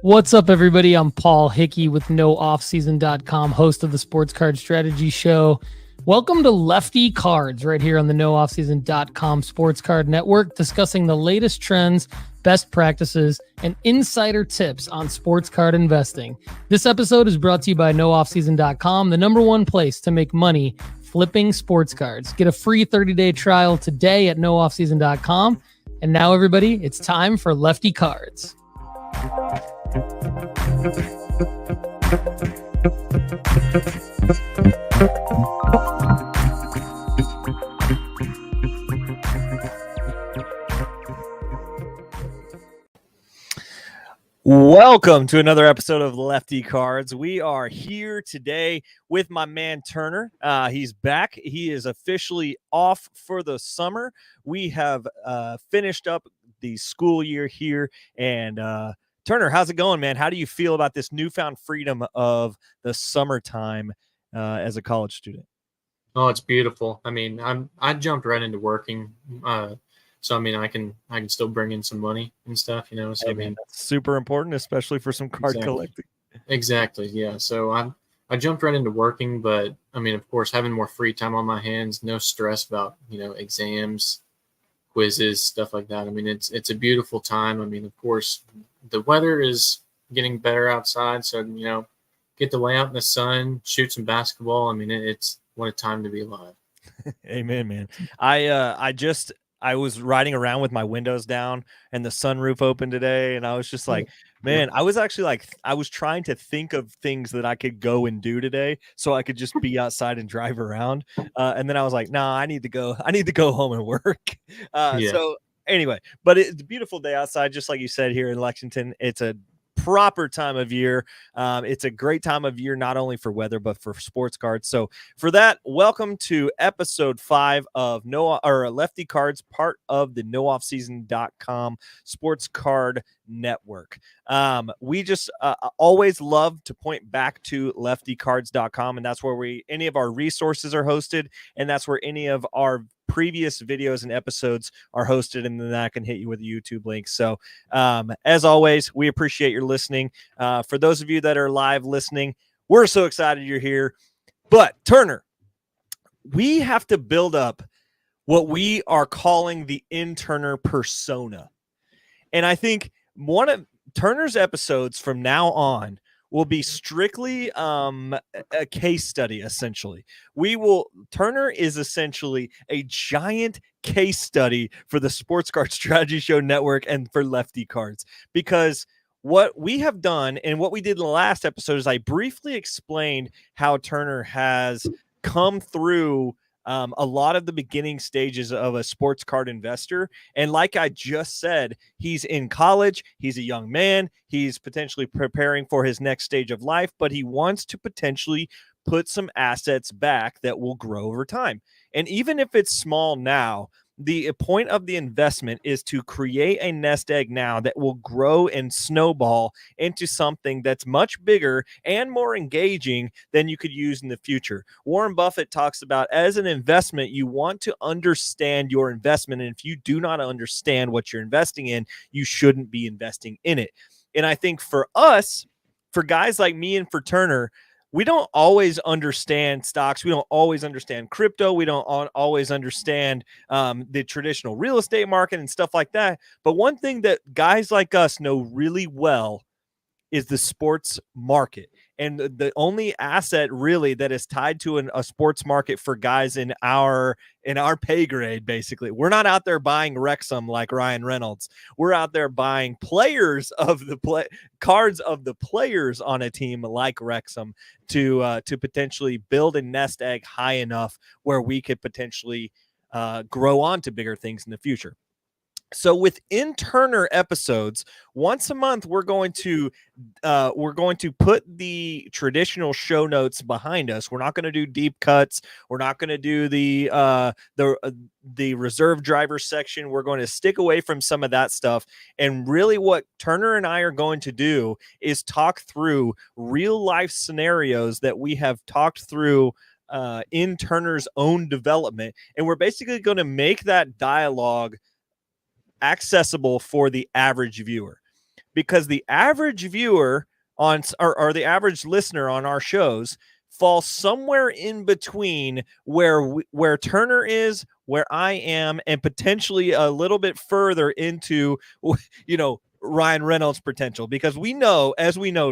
What's up, everybody? I'm Paul Hickey with NoOffSeason.com, host of the Sports Card Strategy Show. Welcome to Lefty Cards right here on the NoOffSeason.com Sports Card Network, discussing the latest trends, best practices, and insider tips on sports card investing. This episode is brought to you by NoOffSeason.com, the number one place to make money flipping sports cards. Get a free 30-day trial today at NoOffSeason.com. And now, everybody, it's time for Lefty Cards. Welcome to another episode of Lefty Cards. We are here today with my man Turner. He's back. He is officially off for the summer. We have finished up the school year here. And Turner, how's it going, man? How do you feel about this newfound freedom of the summertime as a college student? Oh, it's beautiful. I mean, I jumped right into working. So I mean, I can still bring in some money and stuff, you know. So Hey, I mean, man, that's super important, especially for some card collecting. Exactly, yeah. So I jumped right into working, but I mean, of course, having more free time on my hands, no stress about, you know, exams, quizzes, stuff like that. I mean, it's a beautiful time. I mean, of course, the weather is getting better outside, so you know, get to lay out in the sun, shoot some basketball. I mean, it's what a time to be alive. Amen, man. I was riding around with my windows down and the sunroof open today, and I was just like, man, I was actually like, I was trying to think of things that I could go and do today so I could just be outside and drive around. And then I was like, nah, I need to go home and work. So anyway, but it's a beautiful day outside, just like you said, here in Lexington. It's a proper time of year. It's a great time of year, not only for weather, but for sports cards. So for that, welcome to episode 5 of Lefty Cards, part of the NoOffSeason.com Sports Card Network. We just always love to point back to LeftyCards.com, and that's where any of our resources are hosted, and that's where any of our previous videos and episodes are hosted, and then I can hit you with a YouTube link. So as always, we appreciate your listening. For those of you that are live listening, we're so excited you're here. But Turner, we have to build up what we are calling the interner persona. And I think one of Turner's episodes from now on will be strictly a case study, essentially. Turner is essentially a giant case study for the Sports Card Strategy Show Network and for Lefty Cards, because what we have done and what we did in the last episode is I briefly explained how Turner has come through a lot of the beginning stages of a sports card investor. And like I just said, he's in college. He's a young man. He's potentially preparing for his next stage of life, but he wants to potentially put some assets back that will grow over time. And even if it's small now, the point of the investment is to create a nest egg now that will grow and snowball into something that's much bigger and more engaging than you could use in the future. Warren Buffett talks about, as an investment, you want to understand your investment. And if you do not understand what you're investing in, you shouldn't be investing in it. And I think for us, for guys like me and for Turner, we don't always understand stocks. We don't always understand crypto. We don't always understand the traditional real estate market and stuff like that. But one thing that guys like us know really well is the sports market. And the only asset really that is tied to a sports market for guys in our pay grade, basically. We're not out there buying Wrexham like Ryan Reynolds. We're out there buying players of the cards of the players on a team like Wrexham to potentially build a nest egg high enough where we could potentially grow on to bigger things in the future. So within Turner episodes, once a month, we're going to put the traditional show notes behind us. We're not going to do deep cuts. We're not going to do the reserve driver section. We're going to stick away from some of that stuff. And really what Turner and I are going to do is talk through real life scenarios that we have talked through in Turner's own development. And we're basically going to make that dialogue accessible for the average viewer. because the average viewer on or the average listener on our shows falls somewhere in between where Turner is, where I am, and potentially a little bit further into, Ryan Reynolds' potential, because we know,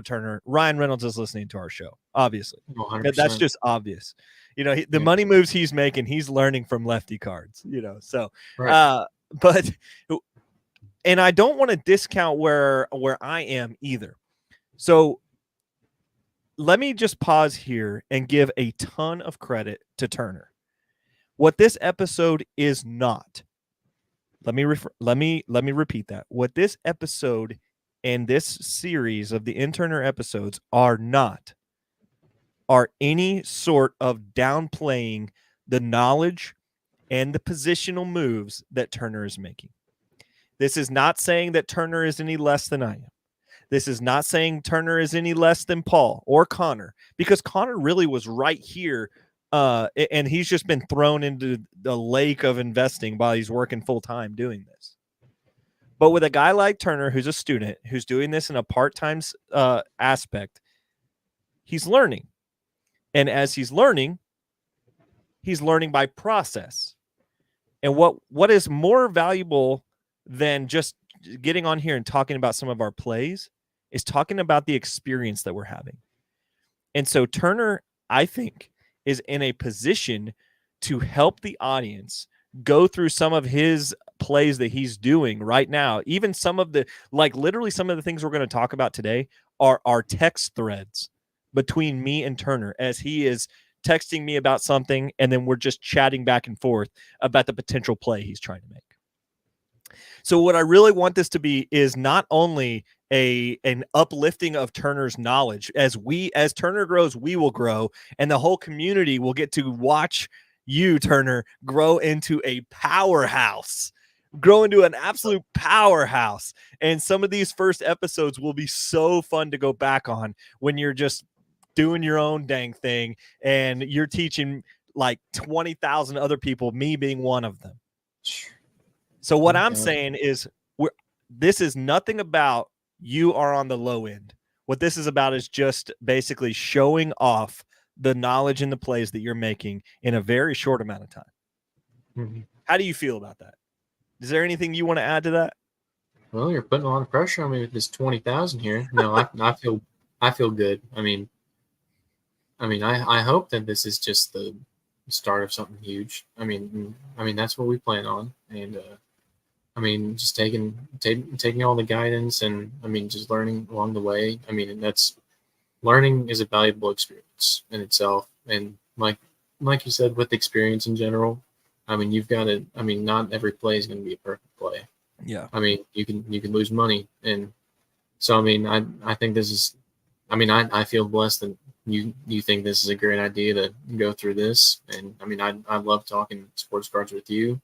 Turner, Ryan Reynolds is listening to our show, obviously. 100%. That's just obvious. The money moves he's making, he's learning from Lefty Cards, so, right. But, and I don't want to discount where I am either. So let me just pause here and give a ton of credit to Turner. What this episode is not, let me repeat that. What this episode and this series of the Interner episodes are any sort of downplaying the knowledge and the positional moves that Turner is making. This is not saying that Turner is any less than I am. This is not saying Turner is any less than Paul or Connor, because Connor really was right here, and he's just been thrown into the lake of investing while he's working full-time doing this. But with a guy like Turner, who's a student, who's doing this in a part-time aspect, he's learning. And as he's learning by process. And what is more valuable than just getting on here and talking about some of our plays is talking about the experience that we're having. And so Turner, I think, is in a position to help the audience go through some of his plays that he's doing right now. Even some of the, literally some of the things we're going to talk about today are our text threads between me and Turner, as he is texting me about something, and then we're just chatting back and forth about the potential play he's trying to make. So what I really want this to be is not only an uplifting of Turner's knowledge. As Turner grows, we will grow, and the whole community will get to watch you, Turner, grow into a powerhouse, grow into an absolute powerhouse. And some of these first episodes will be so fun to go back on when you're just doing your own dang thing and you're teaching like 20,000 other people, me being one of them. So what I'm saying is this is nothing about you are on the low end. What this is about is just basically showing off the knowledge and the plays that you're making in a very short amount of time. Mm-hmm. How do you feel about that? Is there anything you want to add to that? Well, you're putting a lot of pressure on me with this 20,000 here. No, I feel good. I hope that this is just the start of something huge. I mean, that's what we plan on. And, just taking all the guidance and, just learning along the way. Learning is a valuable experience in itself. And like you said, with experience in general, you've got to, not every play is going to be a perfect play. Yeah. You can lose money. And so, I think this is, I feel blessed that you think this is a great idea to go through this. And I love talking sports cards with you.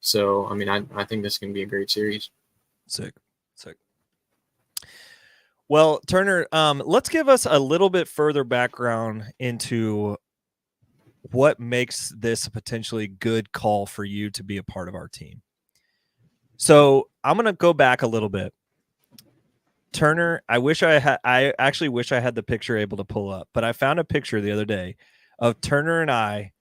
So, I think this can be a great series. Sick. Well, Turner, let's give us a little bit further background into what makes this a potentially good call for you to be a part of our team. So I'm going to go back a little bit. Turner, I actually wish I had the picture able to pull up, but I found a picture the other day of Turner and I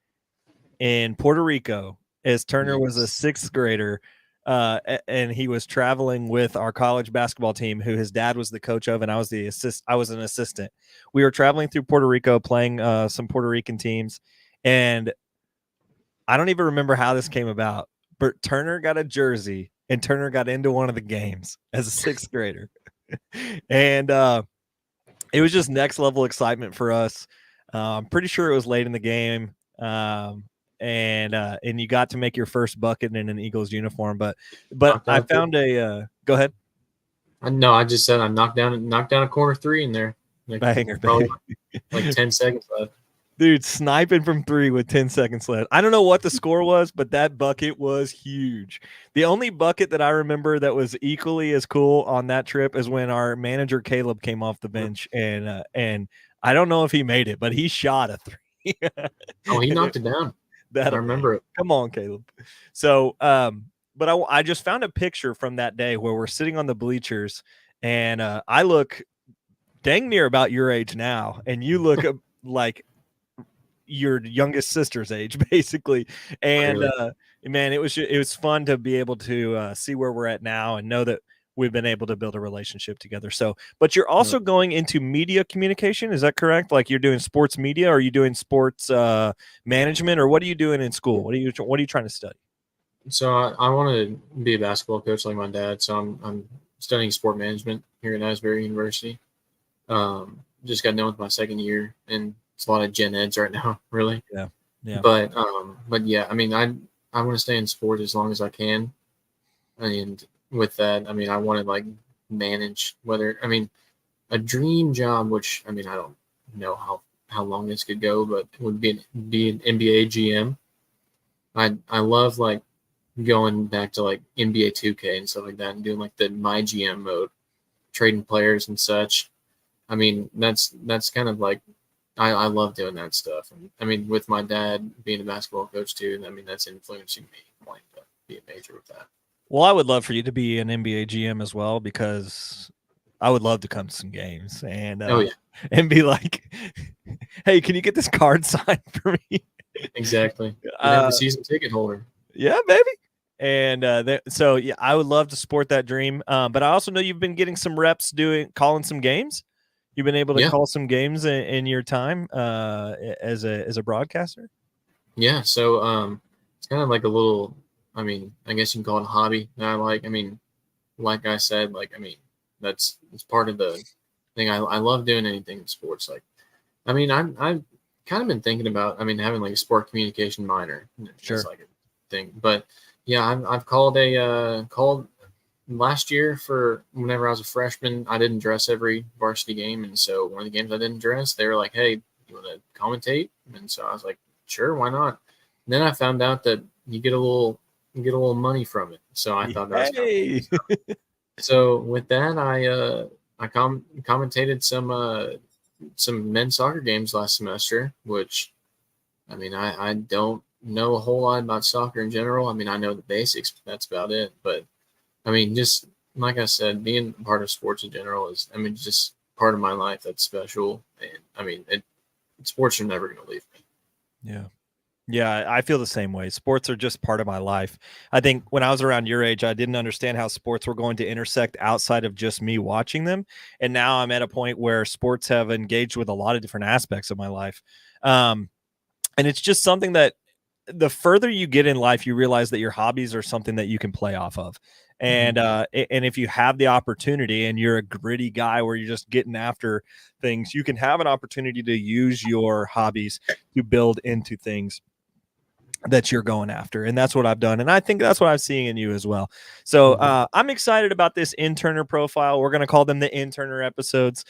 in Puerto Rico, as Turner was a sixth grader, and he was traveling with our college basketball team, who his dad was the coach of, and I was an assistant. We were traveling through Puerto Rico, playing some Puerto Rican teams, and I don't even remember how this came about, but Turner got a jersey, and Turner got into one of the games as a sixth grader. And it was just next level excitement for us. I'm pretty sure it was late in the game. And you got to make your first bucket in an Eagles uniform, but I found go ahead. No, I just said I knocked down a corner three in there. Banger. Like 10 seconds left. Dude, sniping from three with 10 seconds left. I don't know what the score was, but that bucket was huge. The only bucket that I remember that was equally as cool on that trip is when our manager Caleb came off the bench, and I don't know if he made it, but he shot a three. Oh, he knocked it down. I remember it. Come on, Caleb. So, but I just found a picture from that day where we're sitting on the bleachers, and I look dang near about your age now, and you look like your youngest sister's age, basically. And Really? man, it was fun to be able to see where we're at now and know that we've been able to build a relationship together. So, but you're also going into media communication, is that correct? Like you're doing sports media, or are you doing sports management, or what are you doing in school? What are you trying to study? So I want to be a basketball coach like my dad. So I'm studying sport management here at Asbury University. Just got done with my second year, and it's a lot of gen eds right now, really. Yeah. But yeah, I mean, I want to stay in sport as long as I can, and with that, I mean, I want to like manage a dream job, which I mean, I don't know how long this could go, but it would be an NBA GM. I love like going back to like NBA 2K and stuff like that, and doing like the my GM mode, trading players and such. I mean, that's kind of like I love doing that stuff. And I mean, with my dad being a basketball coach too, I mean, that's influencing me wanting to be a major with that. Well, I would love for you to be an NBA GM as well, because I would love to come to some games and and be like, hey, can you get this card signed for me? Exactly. Have the season ticket holder. Yeah, baby. And so yeah, I would love to support that dream. But I also know you've been getting some reps calling some games. You've been able to call some games in your time as a broadcaster. Yeah. So it's kind of like a little, I mean, I guess you can call it a hobby that I like. I mean, like I said, like, I mean, it's part of the thing. I love doing anything in sports. Like, I mean, I've kind of been thinking about, I mean, having like a sport communication minor. Sure. That's like a thing. But yeah, I've called last year for whenever I was a freshman. I didn't dress every varsity game. And so one of the games I didn't dress, they were like, hey, you want to commentate? And so I was like, sure, why not? And then I found out that you get a little money from it. So I thought that was kind of cool. So with that, I commentated some men's soccer games last semester, which, I mean, I don't know a whole lot about soccer in general. I mean, I know the basics, but that's about it. But I mean, just like I said, being part of sports in general is, I mean, just part of my life that's special. And I mean, sports are never going to leave me. Yeah, I feel the same way. Sports are just part of my life. I think when I was around your age, I didn't understand how sports were going to intersect outside of just me watching them. And now I'm at a point where sports have engaged with a lot of different aspects of my life. And it's just something that the further you get in life, you realize that your hobbies are something that you can play off of. And if you have the opportunity and you're a gritty guy where you're just getting after things, you can have an opportunity to use your hobbies to build into things that you're going after. And that's what I've done. And I think that's what I'm seeing in you as well. So I'm excited about this interner profile. We're going to call them the interner episodes,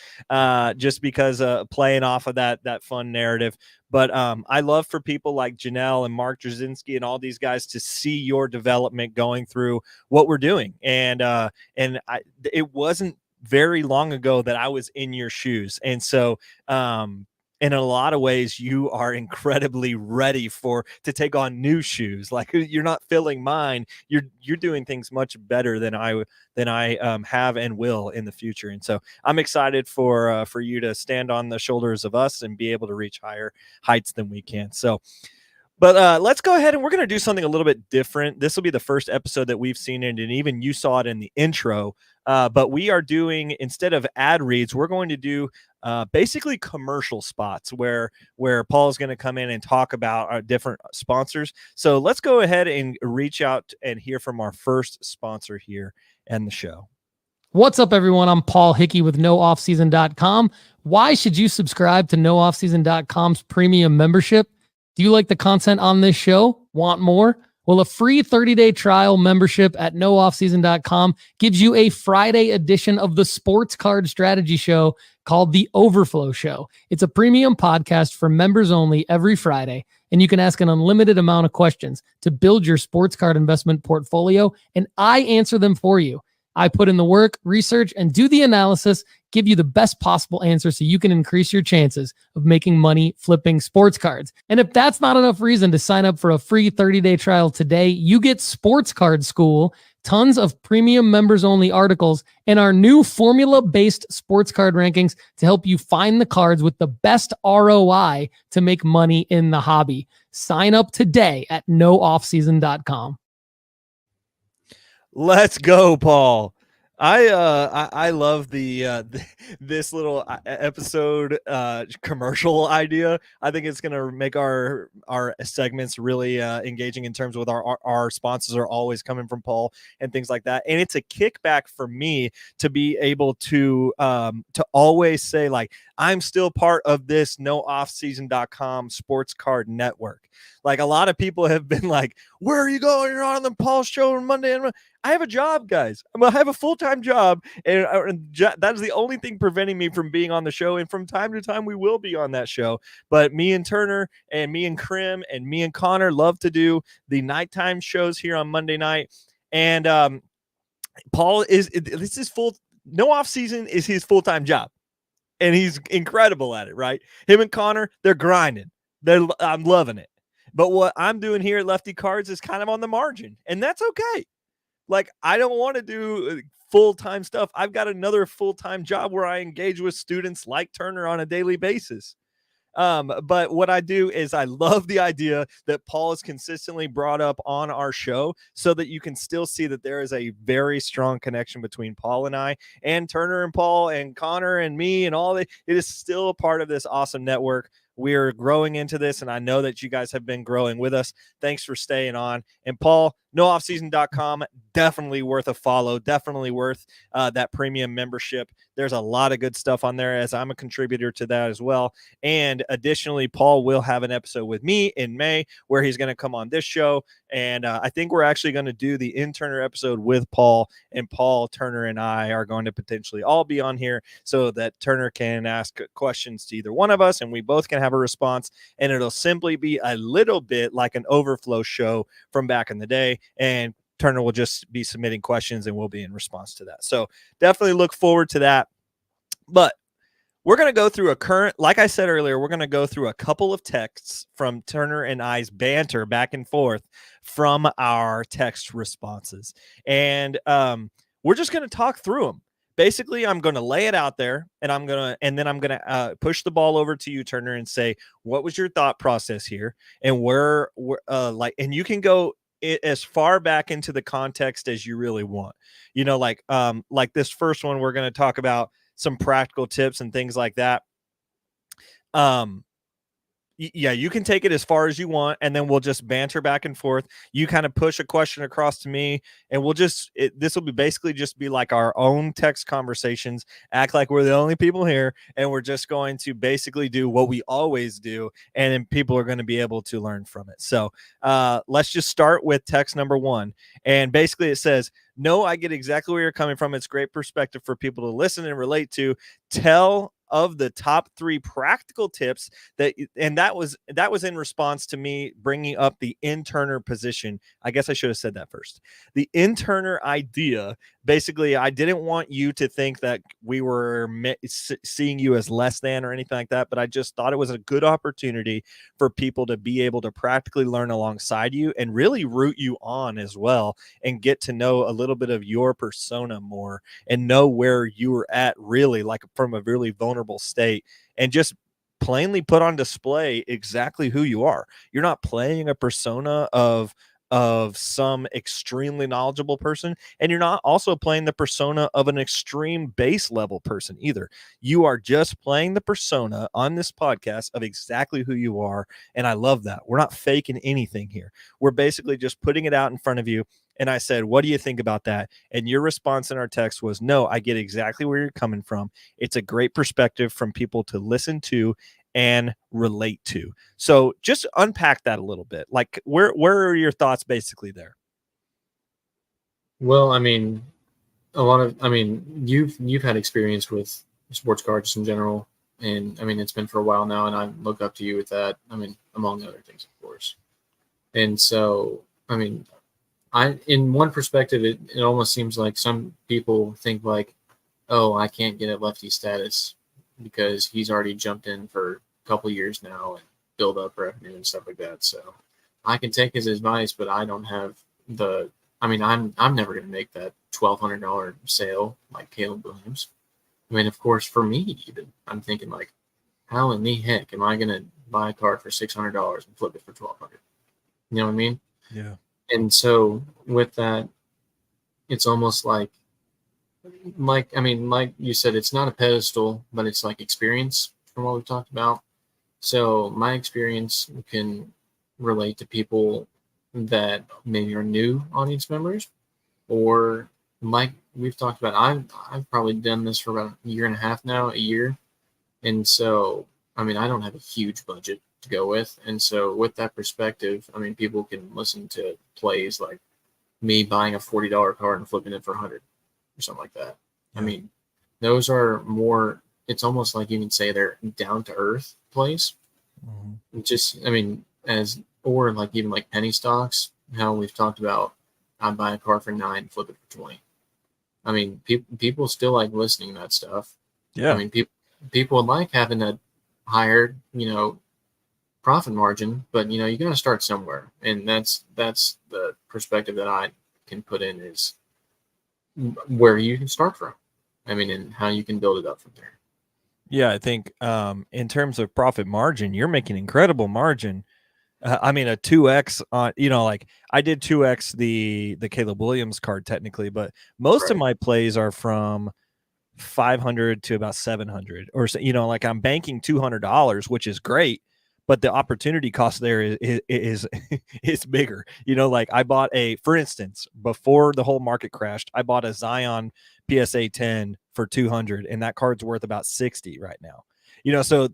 just because playing off of that fun narrative. But I love for people like Janelle and Mark Drzezinski and all these guys to see your development going through what we're doing. And it wasn't very long ago that I was in your shoes. And so, in a lot of ways, you are incredibly ready to take on new shoes. Like, you're not filling mine. You're doing things much better than I have and will in the future. And so I'm excited for you to stand on the shoulders of us and be able to reach higher heights than we can. So, but let's go ahead and we're going to do something a little bit different. This will be the first episode that we've seen it, and even you saw it in the intro. But we are doing, instead of ad reads, we're going to do basically commercial spots where Paul is going to come in and talk about our different sponsors. So let's go ahead and reach out and hear from our first sponsor here in the show. What's up, everyone? I'm Paul Hickey with NoOffSeason.com. Why should you subscribe to NoOffSeason.com's premium membership? Do you like the content on this show? Want more? Well, a free 30-day trial membership at NoOffSeason.com gives you a Friday edition of the Sports Card Strategy Show called The Overflow Show. It's a premium podcast for members only every Friday, and you can ask an unlimited amount of questions to build your sports card investment portfolio, and I answer them for you. I put in the work, research, and do the analysis, give you the best possible answer so you can increase your chances of making money flipping sports cards. And if that's not enough reason to sign up for a free 30-day trial today, you get Sports Card School, tons of premium members-only articles, and our new formula-based sports card rankings to help you find the cards with the best ROI to make money in the hobby. Sign up today at nooffseason.com. Let's go, Paul. I love this little episode commercial idea. I think it's gonna make our segments really engaging in terms with our sponsors are always coming from Paul and things like that. And it's a kickback for me to be able to always say, like, I'm still part of this nooffseason.com sports card network. Like, a lot of people have been like, where are you going? You're on the Paul show on Monday. And I have a job, guys. I have a full-time job, and that is the only thing preventing me from being on the show. And from time to time, we will be on that show. But me and Turner and me and Krim and me and Connor love to do the nighttime shows here on Monday night. And Paul this is full. No off season is his full-time job, and he's incredible at it. Right? Him and Connor, they're grinding. I'm loving it. But what I'm doing here at Lefty Cards is kind of on the margin, and that's okay. Like, I don't want to do full-time stuff. I've got another full-time job where I engage with students like Turner on a daily basis. But what I do is I love the idea that Paul is consistently brought up on our show so that you can still see that there is a very strong connection between Paul and I, and Turner and Paul and Connor and me and all that. It is still a part of this awesome network. We're growing into this, and I know that you guys have been growing with us. Thanks for staying on. And Paul, nooffseason.com, definitely worth a follow, definitely worth that premium membership. There's a lot of good stuff on there, as I'm a contributor to that as well. And additionally, Paul will have an episode with me in May where he's going to come on this show. And I think we're actually going to do the interner episode with Paul, and Paul, Turner, and I are going to potentially all be on here so that Turner can ask questions to either one of us, and we both can have a response. And it'll simply be a little bit like an overflow show from back in the day. And Turner will just be submitting questions, and we'll be in response to that. So definitely look forward to that. But we're going to go through like I said earlier, we're going to go through a couple of texts from Turner and I's banter back and forth from our text responses. And we're just going to talk through them. Basically, I'm going to lay it out there, and then I'm going to push the ball over to you, Turner, and say, what was your thought process here? And and you can go as far back into the context as you really want. You know, like this first one, we're going to talk about some practical tips and things like that. Yeah, you can take it as far as you want, and then we'll just banter back and forth. You kind of push a question across to me, and this will be basically just be like our own text conversations, act like we're the only people here, and we're just going to basically do what we always do, and then people are going to be able to learn from it. So let's just start with text number 1. And basically it says, no, I get exactly where you're coming from. It's great perspective for people to listen and relate to. Tell of the top 3 practical tips that was in response to me bringing up the interner position. I guess I should have said that first. The interner idea. Basically, I didn't want you to think that we were seeing you as less than or anything like that, but I just thought it was a good opportunity for people to be able to practically learn alongside you and really root you on as well, and get to know a little bit of your persona more and know where you were at really, like, from a really vulnerable state, and just plainly put on display exactly who you are. You're not playing a persona of some extremely knowledgeable person, and you're not also playing the persona of an extreme base level person either. You are just playing the persona on this podcast of exactly who you are, and I love that. We're not faking anything here. We're basically just putting it out in front of you. And I said, what do you think about that? And your response in our text was, no, I get exactly where you're coming from. It's a great perspective from people to listen to and relate to. So just unpack that a little bit. Like, where are your thoughts basically there? Well, I mean, you've had experience with sports cards in general, and I mean, it's been for a while now, and I look up to you with that. I mean, among other things, of course. And so, I mean, in one perspective, it almost seems like some people think like, oh, I can't get at Lefty status because he's already jumped in for a couple years now and build up revenue and stuff like that. So I can take his advice, but I don't have the. I mean, I'm never going to make that $1,200 sale like Caleb Williams. I mean, of course, for me, even I'm thinking like, how in the heck am I going to buy a card for $600 and flip it for $1,200? You know what I mean? Yeah. And so with that, it's almost like I mean, like you said, it's not a pedestal, but it's like experience from what we've talked about. So my experience can relate to people that maybe are new audience members, or like we've talked about, I've probably done this for about a year and a half now, a year. And so, I mean, I don't have a huge budget to go with. And so with that perspective, I mean, people can listen to plays like me buying a $40 card and flipping it for 100 or something like that. Yeah. I mean, those are more, it's almost like you can say they're down to earth plays. Mm-hmm. Just, I mean, or like even like penny stocks, how we've talked about, I buy a car for 9, flip it for 20. I mean, people still like listening to that stuff. Yeah. I mean, people like having that higher, profit margin, but you got to start somewhere. And that's the perspective that I can put in, is where you can start from. I mean, and how you can build it up from there. Yeah, I think in terms of profit margin, you're making incredible margin. I mean, a 2x on, like I did 2x the Caleb Williams card technically, but most of my plays are from 500 to about 700, or like I'm banking $200, which is great, but the opportunity cost there is is bigger. Like I bought for instance, before the whole market crashed, I bought a Zion PSA 10 for 200, and that card's worth about 60 right now. So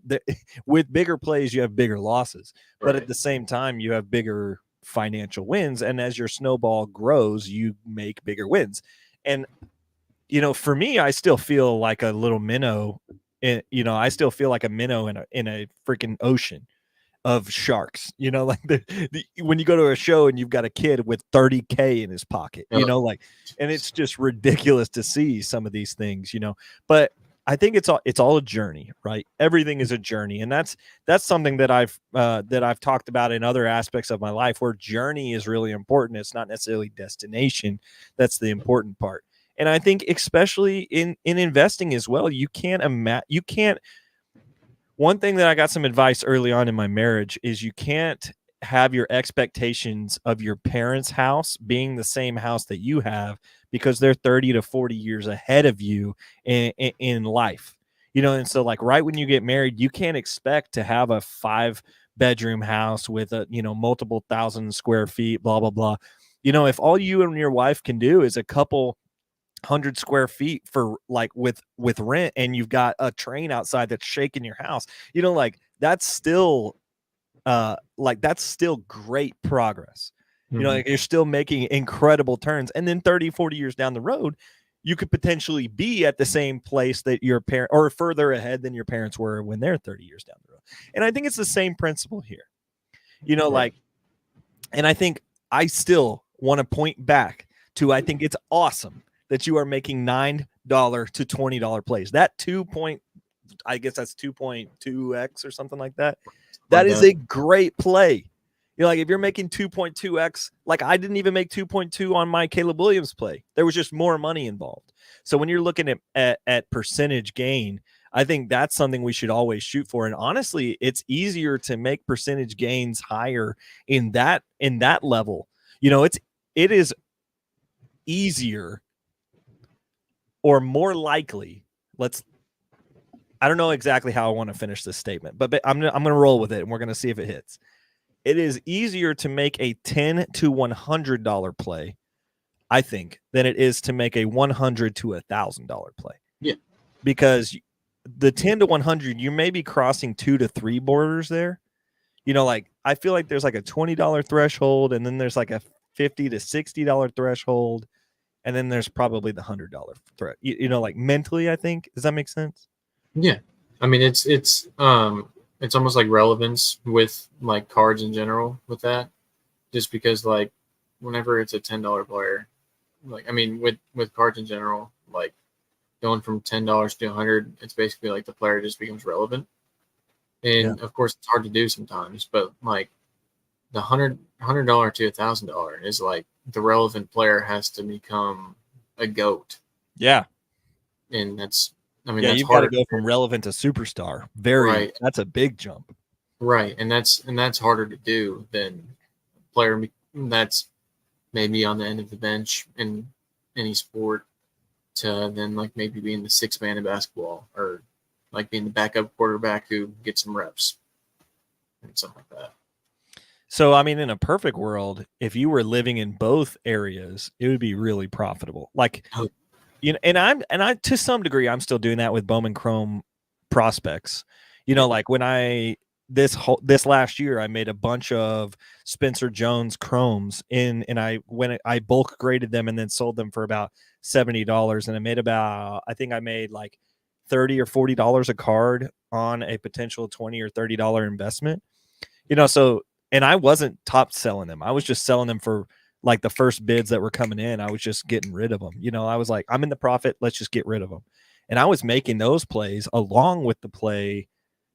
with bigger plays, you have bigger losses, but at the same time, you have bigger financial wins. And as your snowball grows, you make bigger wins. And, for me, I still feel like a little minnow. I still feel like a minnow in a freaking ocean of sharks. Like when you go to a show and you've got a kid with $30K in his pocket, and it's just ridiculous to see some of these things, but I think it's all a journey, right? Everything is a journey. And that's something that I've talked about in other aspects of my life, where journey is really important. It's not necessarily destination. That's the important part. And I think especially in investing as well, you can't one thing that I got some advice early on in my marriage is you can't have your expectations of your parents' house being the same house that you have, because they're 30 to 40 years ahead of you in life. And so like right when you get married, you can't expect to have a 5-bedroom house with a, multiple thousand square feet, blah, blah, blah. If all you and your wife can do is a couple 100 square feet for like with rent, and you've got a train outside that's shaking your house, like that's still great progress. Like you're still making incredible turns. And then 30, 40 years down the road, you could potentially be at the same place that your parent, or further ahead than your parents were when they're 30 years down the road. And I think it's the same principle here, like, and I think I still want to point back to, I think it's awesome that you are making $9 to $20 plays. That I guess that's 2.2x or something like that. That is a great play. Like if you're making 2.2x, like I didn't even make 2.2 on my Caleb Williams play. There was just more money involved. So when you're looking at percentage gain, I think that's something we should always shoot for. And honestly, it's easier to make percentage gains higher in that level. It is easier or more likely. I don't know exactly how I want to finish this statement, but I'm going to roll with it, and we're going to see if it hits. It is easier to make a $10 to $100 play, I think, than it is to make a $100 to $1,000 play. Yeah, because the 10 to 100, you may be crossing 2 to 3 borders there. Like I feel like there's like a $20 threshold, and then there's like a $50 to $60 threshold, and then there's probably the $100 threat. Like mentally, I think. Does that make sense? Yeah, I mean it's almost like relevance with like cards in general with that, just because like whenever it's a $10 player, like, I mean, with cards in general, like going from $10 to 100, it's basically like the player just becomes relevant. And of course, it's hard to do sometimes, but like the $100 to $1,000 is like the relevant player has to become a GOAT. Yeah. And that's, I mean, yeah, that's you've got to hard go from relevant to superstar. That's a big jump. Right. And that's harder to do than player that's maybe on the end of the bench in any sport to then like maybe being the sixth man in basketball or like being the backup quarterback who gets some reps and something like that. So, I mean, in a perfect world, if you were living in both areas, it would be really profitable. Like, you know, and I to some degree, I'm still doing that with Bowman Chrome prospects. You know, like when this last year, I made a bunch of Spencer Jones Chromes and I bulk graded them and then sold them for about $70, and I think I made like $30 or $40 a card on a potential $20 or $30 investment. You know, so. And I wasn't top selling them. I was just selling them for like the first bids that were coming in. I was just getting rid of them. You know, I was like, I'm in the profit. Let's just get rid of them. And I was making those plays along with the play,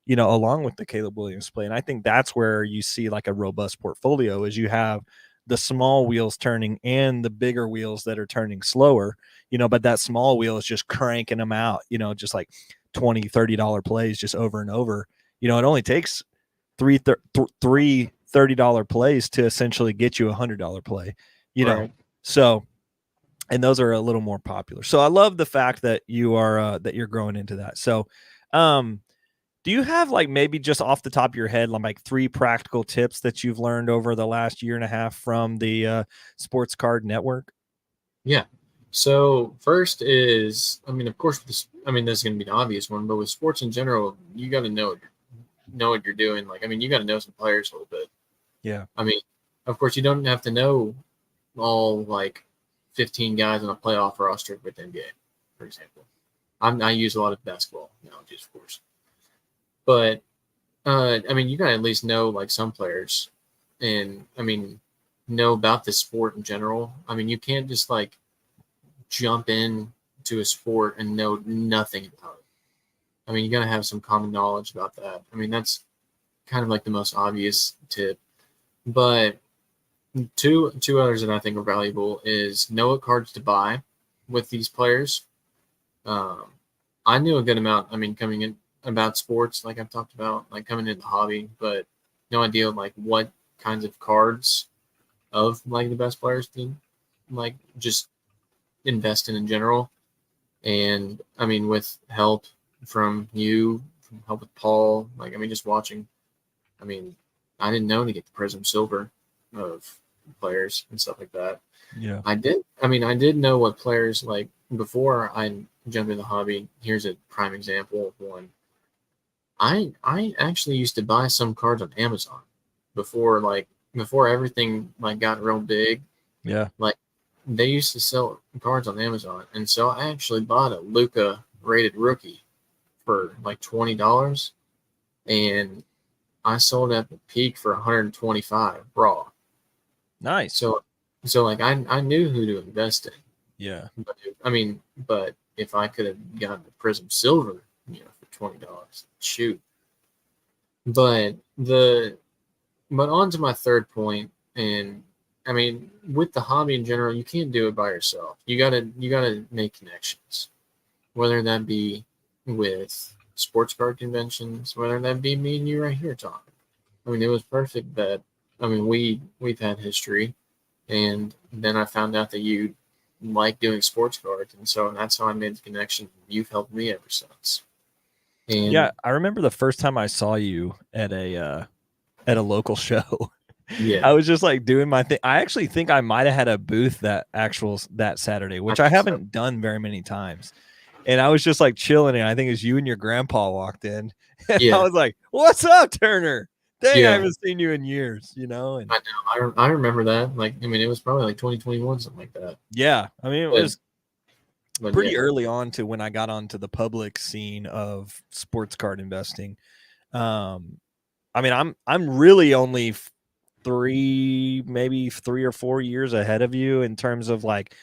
you know, along with the Caleb Williams play. And I think that's where you see like a robust portfolio is you have the small wheels turning and the bigger wheels that are turning slower, you know, but that small wheel is just cranking them out, you know, just like $20, $30 plays just over and over. You know, it only takes three $30 plays to essentially get you $100 play, you know? Right. So, and those are a little more popular. So I love the fact that you are, that you're growing into that. So, do you have like maybe just off the top of your head, like 3 practical tips that you've learned over the last year and a half from the Sports Card Network? Yeah. So first is, I mean, of course, this is going to be the obvious one, but with sports in general, you got to know what you're doing. Like, I mean, you got to know some players a little bit. Yeah. I mean, of course, you don't have to know all like 15 guys on a playoff roster within NBA, for example. I use a lot of basketball analogies, of course. But, I mean, you got to at least know like some players and, I mean, know about the sport in general. I mean, you can't just like jump in to a sport and know nothing about it. I mean, you got to have some common knowledge about that. I mean, that's kind of like the most obvious tip. But two others that I think are valuable is know what cards to buy with these players. I knew a good amount, I mean, coming in about sports, like I've talked about, like coming into the hobby, but no idea like what kinds of cards of like the best players to like just invest in general. And I mean, with help from you, from help with Paul, like, I mean, just watching, I mean, I didn't know to get the Prism Silver of players and stuff like that. Yeah. I did know what players like before I jumped into the hobby. Here's a prime example of one. I actually used to buy some cards on Amazon before everything like got real big. Yeah. Like they used to sell cards on Amazon. And so I actually bought a Luka rated rookie for like $20. And I sold at the peak for 125 raw. Nice. So like I knew who to invest in. Yeah. But if I could have gotten the Prism Silver, for $20, shoot. But on to my third point, and I mean, with the hobby in general, you can't do it by yourself. You gotta make connections, whether that be with sports card conventions, whether that be me and you right here talking. I mean, it was perfect that, I mean, we've had history, and then I found out that you like doing sports cards, and so that's how I made the connection. You've helped me ever since. And yeah, I remember the first time I saw you at a local show. Yeah, I was just like doing my thing. I actually think I might have had a booth that Saturday, which I haven't done very many times. And I was just like chilling, and I think it was you and your grandpa walked in. And I was like, "What's up, Turner? Dang, I haven't seen you in years," And I know. I remember that. Like, I mean, it was probably like 2021, something like that. Yeah, I mean, it was pretty early on to when I got onto the public scene of sports card investing. I mean, I'm really only maybe 3 or 4 years ahead of you in terms of like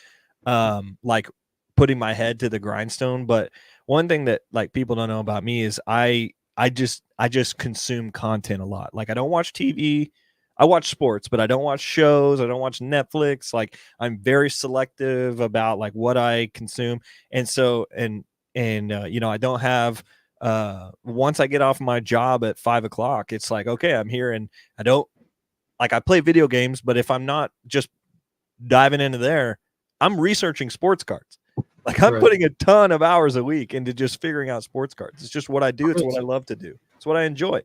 putting my head to the grindstone. But one thing that like people don't know about me is I just consume content a lot. Like I don't watch TV. I watch sports, but I don't watch shows. I don't watch Netflix. Like I'm very selective about like what I consume. And so, I don't have, once I get off my job at 5:00, it's like, okay, I'm here and I don't like, I play video games, but if I'm not just diving into there, I'm researching sports cards. Like I'm putting a ton of hours a week into just figuring out sports cards. It's just what I do. It's what I love to do. It's what I enjoy.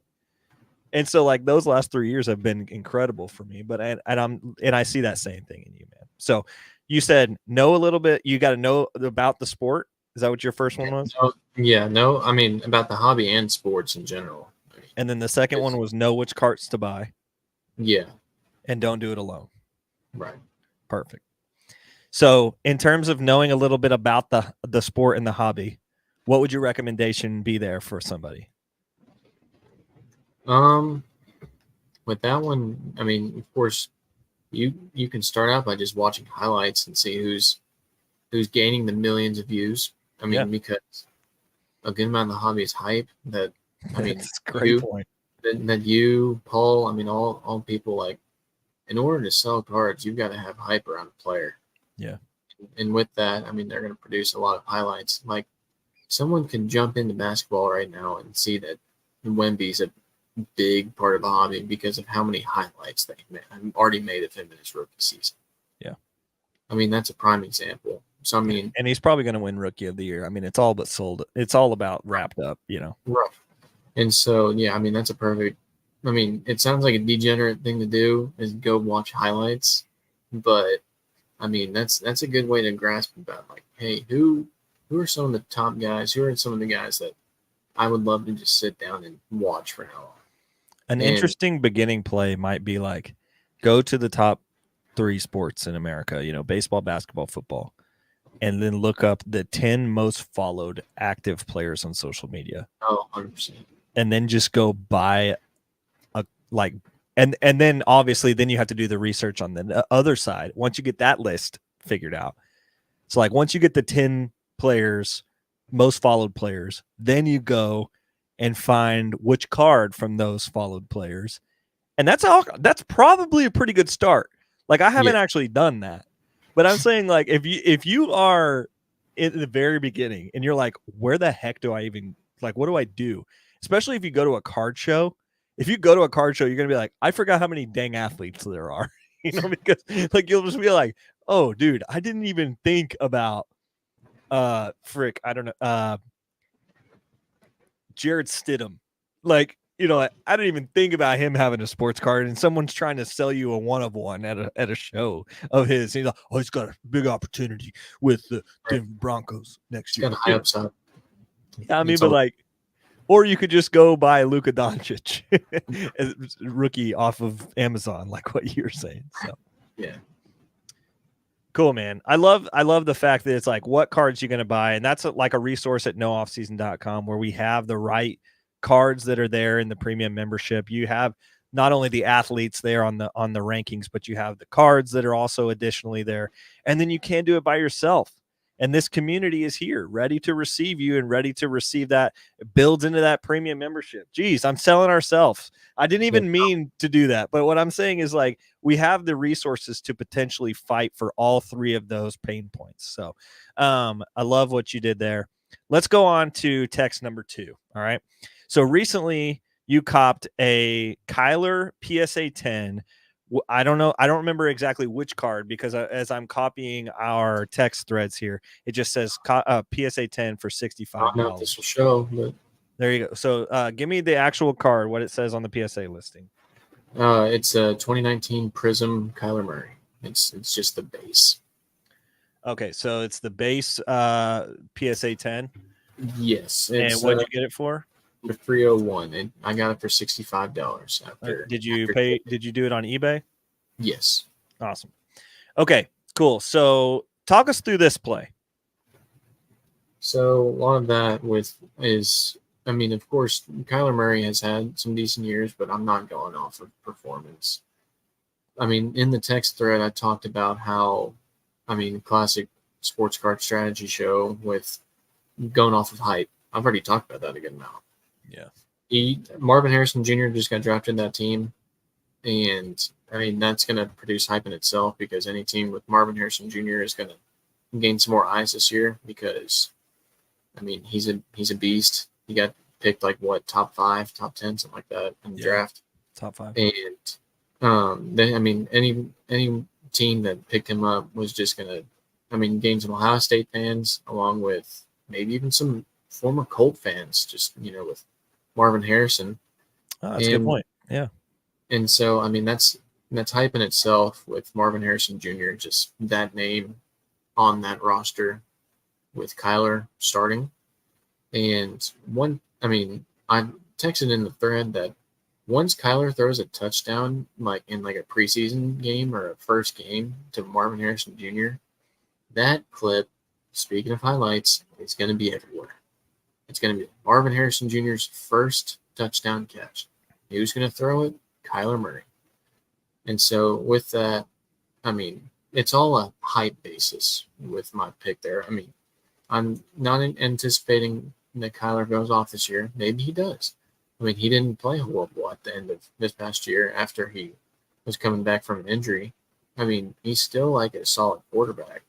And so like those last 3 years have been incredible for me, but I see that same thing in you, man. So you said know a little bit. You got to know about the sport. Is that what your first one was? I mean, about the hobby and sports in general. And then the second one was know which carts to buy. Yeah. And don't do it alone. Right. Perfect. So in terms of knowing a little bit about the sport and the hobby, what would your recommendation be there for somebody? With that one, I mean, of course, you can start out by just watching highlights and see who's gaining the millions of views. I mean, because a good amount of the hobby is hype. That I mean, that's a great point. That you, Paul, I mean, all people, like, in order to sell cards, you've got to have hype around a player. Yeah. And with that, I mean, they're going to produce a lot of highlights. Like, someone can jump into basketball right now and see that Wemby's a big part of the hobby because of how many highlights they already made of him in his rookie season. Yeah. I mean, that's a prime example. So, I mean, and he's probably going to win Rookie of the Year. I mean, it's all but sold. It's all about wrapped up, Right. And so, yeah, I mean, that's a perfect. I mean, it sounds like a degenerate thing to do is go watch highlights, but I mean, that's a good way to grasp about, like, hey, who are some of the top guys? Who are some of the guys that I would love to just sit down and watch for an hour? An interesting beginning play might be like, go to the top 3 sports in America, baseball, basketball, football, and then look up the 10 most followed active players on social media. Oh, 100%. And then just go buy and then obviously then you have to do the research on the other side. Once you get that list figured out. So like once you get the 10 players, most followed players, then you go and find which card from those followed players. And that's probably a pretty good start. Like I haven't actually done that. But I'm saying, like, if you are in the very beginning and you're like, where the heck do I even, like, what do I do? Especially if you go to a card show. If you go to a card show, you're going to be like, I forgot how many dang athletes there are, because like, you'll just be like, oh, dude, I didn't even think about, I don't know, Jared Stidham. Like, I didn't even think about him having a sports card, and someone's trying to sell you a one of one at a show of his. He's like, oh, he's got a big opportunity with the Denver Broncos next year. Got a high upside. Yeah, I mean, but like, or you could just go buy Luka Doncic, rookie off of Amazon, like what you were saying. So yeah, cool, man. I love the fact that it's like, what cards you're going to buy, and that's like a resource at nooffseason.com where we have the right cards that are there in the premium membership. You have not only the athletes there on the rankings, but you have the cards that are also additionally there, and then you can do it by yourself. And this community is here, ready to receive you and ready to receive that. It builds into that premium membership. Geez, I'm selling ourselves. I didn't even mean to do that. But what I'm saying is, like, we have the resources to potentially fight for all 3 of those pain points. So I love what you did there. Let's go on to text number 2. All right. So recently you copped a Kyler PSA 10. I don't know. I don't remember exactly which card, because as I'm copying our text threads here, it just says PSA 10 for $65. I don't know if this will show, but there you go. So give me the actual card, what it says on the PSA listing. It's a 2019 Prism Kyler Murray. It's just the base. Okay, so it's the base PSA 10. Yes. And what did you get it for? The 301, and I got it for $65. Did you do it on eBay? Yes. Awesome. Okay, cool. So talk us through this play. So a lot of that I mean, of course, Kyler Murray has had some decent years, but I'm not going off of performance. I mean, in the text thread, I talked about how, I mean, classic sports card strategy show with going off of hype. I've already talked about that a good amount. Yeah. Marvin Harrison Jr. just got drafted in that team. And I mean, that's going to produce hype in itself because any team with Marvin Harrison Jr. is going to gain some more eyes this year because, I mean, he's a beast. He got picked like what, top 5, top 10, something like that in the draft. Top 5. And I mean, any team that picked him up was just going to, I mean, gain some Ohio State fans along with maybe even some former Colt fans, just, with Marvin Harrison. Oh, that's a good point. Yeah. And so, I mean, that's hype in itself with Marvin Harrison Jr., just that name on that roster with Kyler starting. And I texted in the thread that once Kyler throws a touchdown, like in like a preseason game or a first game to Marvin Harrison Jr., that clip, speaking of highlights, it's going to be everywhere. It's going to be Marvin Harrison Jr.'s first touchdown catch. Who's going to throw it? Kyler Murray. And so with that, I mean, it's all a hype basis with my pick there. I mean, I'm not anticipating that Kyler goes off this year. Maybe he does. I mean, he didn't play horrible at the end of this past year after he was coming back from an injury. I mean, he's still like a solid quarterback.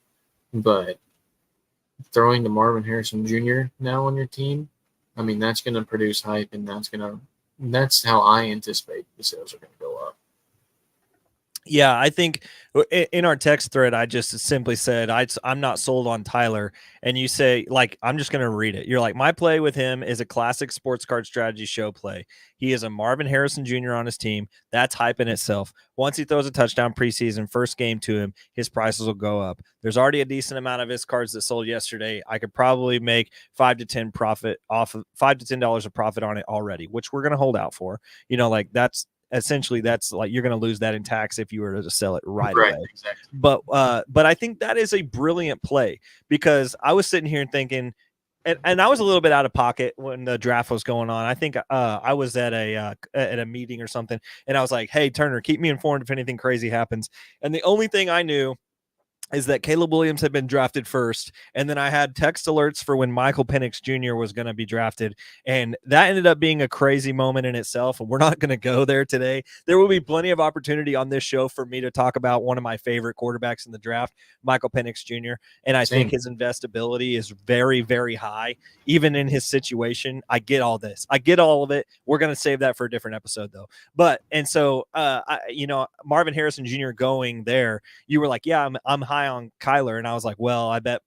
But throwing to Marvin Harrison Jr. now on your team, I mean, that's going to produce hype, and that's how I anticipate the sales are going to go up. Yeah, I think in our text thread, I just simply said, I'm not sold on Tyler. And you say, like, I'm just going to read it. You're like, my play with him is a classic sports card strategy show play. He is a Marvin Harrison Jr. on his team. That's hype in itself. Once he throws a touchdown preseason, first game to him, his prices will go up. There's already a decent amount of his cards that sold yesterday. I could probably make $5 to $10 of profit on it already, which we're going to hold out for. Like that's like you're going to lose that in tax if you were to sell it right away. Exactly. But I think that is a brilliant play because I was sitting here thinking, and I was a little bit out of pocket when the draft was going on. I think I was at a meeting or something, and I was like, "Hey Turner, keep me informed if anything crazy happens." And the only thing I knew is that Caleb Williams had been drafted first. And then I had text alerts for when Michael Penix Jr. was going to be drafted. And that ended up being a crazy moment in itself. And we're not going to go there today. There will be plenty of opportunity on this show for me to talk about one of my favorite quarterbacks in the draft, Michael Penix Jr. And I think his investability is very, very high, even in his situation. I get all this. I get all of it. We're going to save that for a different episode, though. Marvin Harrison Jr. going there, you were like, yeah, I'm high on Kyler, and I was like, well, I bet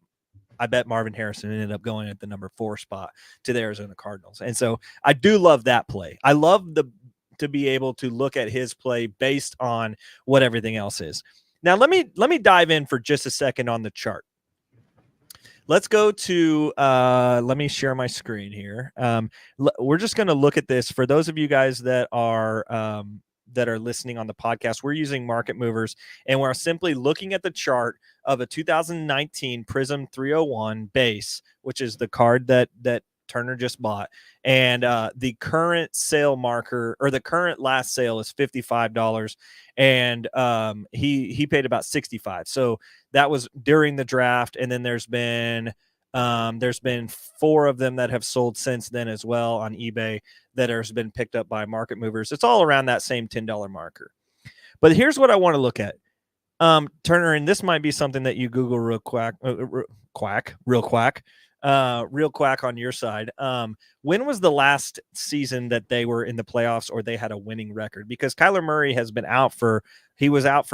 Marvin Harrison ended up going at the number 4 spot to the Arizona Cardinals. And so I do love that play. I love to be able to look at his play based on what everything else is. Now let me dive in for just a second on the chart. Let's go to let me share my screen here. We're just going to look at this for those of you guys that are listening on the podcast. We're using Market Movers, and we're simply looking at the chart of a 2019 Prism 301 base, which is the card that Turner just bought. And the current sale marker, or the current last sale, is $55. And he paid about $65. So that was during the draft. And then there's been 4 of them that have sold since then as well on eBay that has been picked up by Market Movers. It's all around that same $10 marker. But here's what I want to look at. Turner, and this might be something that you Google real quack on your side. When was the last season that they were in the playoffs or they had a winning record? Because Kyler Murray has been out for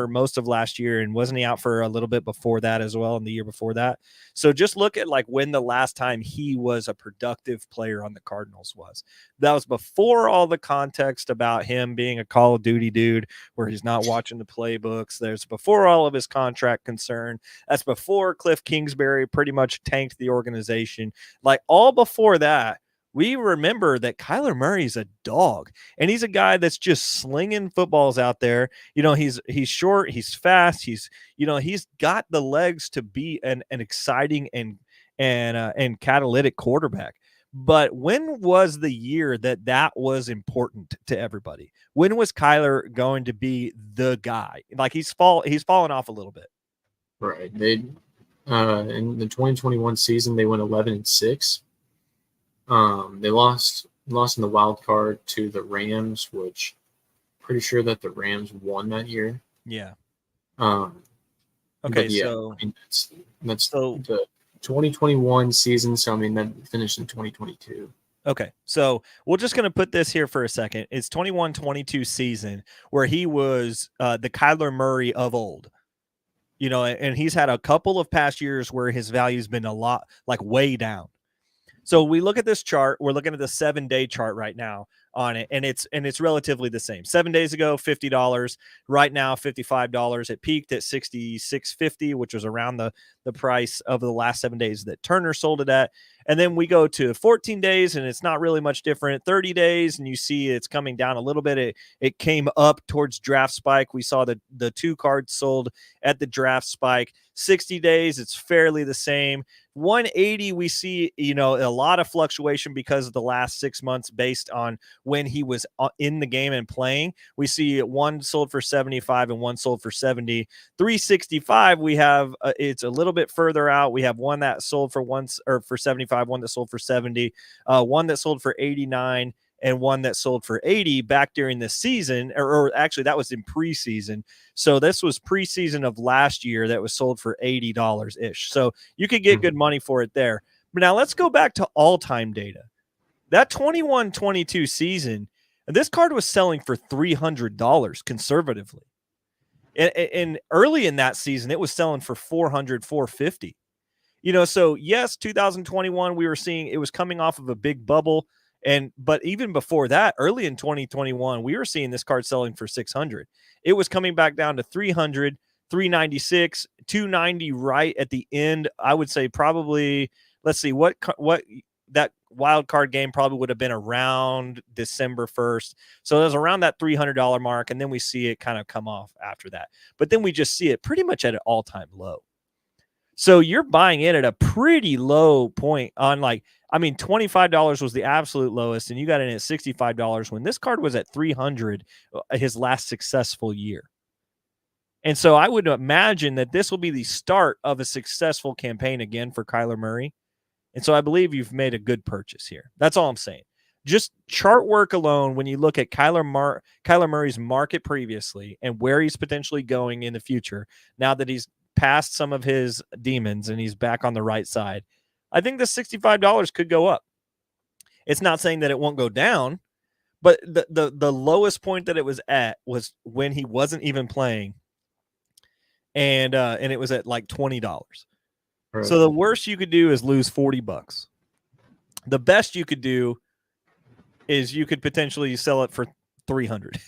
most of last year, and wasn't he out for a little bit before that as well, and the year before that? So just look at like when the last time he was a productive player on the Cardinals was. That was before all the context about him being a Call of Duty dude where he's not watching the playbooks. There's before all of his contract concern. That's before Cliff Kingsbury pretty much tanked the organization. Like all before that, we remember that Kyler Murray's a dog, and he's a guy that's just slinging footballs out there. He's short, he's fast, he's got the legs to be an exciting and catalytic quarterback. But when was the year that was important to everybody? When was Kyler going to be the guy? Like he's fallen off a little bit. Right. They in the 2021 season they went 11-6. They lost in the wild card to the Rams, which pretty sure that the Rams won that year. Yeah. Okay, yeah, so I mean, that's the 2021 season. So I mean that finished in 2022. Okay, so we're just going to put this here for a second. It's 21-22 season where he was the Kyler Murray of old. You know, and he's had a couple of past years where his value's been a lot, like way down. So we look at this chart. We're looking at the 7-day chart right now on it, and it's relatively the same. 7 days ago, $50. Right now, $55. It peaked at $66.50, which was around the price of the last 7 days that Turner sold it at. And then we go to 14 days, and it's not really much different. 30 days, and you see it's coming down a little bit. It came up towards draft spike. We saw the 2 cards sold at the draft spike. 60 days, it's fairly the same. 180, we see, you know, a lot of fluctuation because of the last 6 months based on when he was in the game and playing. We see one sold for 75 and one sold for 70. 365, we have it's a little bit further out. We have one that sold for 75, one that sold for 70, one that sold for 89, and one that sold for 80 back during the season, or actually that was in preseason. So this was preseason of last year that was sold for $80 ish. So you could get good money for it there. But now let's go back to all-time data. That 21-22 season, this card was selling for $300 conservatively. And early in that season, it was selling for $400, $450. You know, so yes, 2021, we were seeing it was coming off of a big bubble. But even before that, early in 2021, we were seeing this card selling for $600. It was coming back down to $300, $396, $290 right at the end. I would say probably, let's see, what that wild card game probably would have been around December 1st. So it was around that $300 mark, and then we see it kind of come off after that. But then we just see it pretty much at an all-time low. So you're buying in at a pretty low point on $25 was the absolute lowest, and you got in at $65 when this card was at $300 his last successful year. And so I would imagine that this will be the start of a successful campaign again for Kyler Murray. And so I believe you've made a good purchase here. That's all I'm saying. Just chart work alone, when you look at Kyler Murray's market previously and where he's potentially going in the future, now that he's past some of his demons and he's back on the right side, I think the $65 could go up. It's not saying that it won't go down, but the lowest point that it was at was when he wasn't even playing, and it was at like $20. Right. So the worst you could do is lose $40. The best you could do is you could potentially sell it for $300.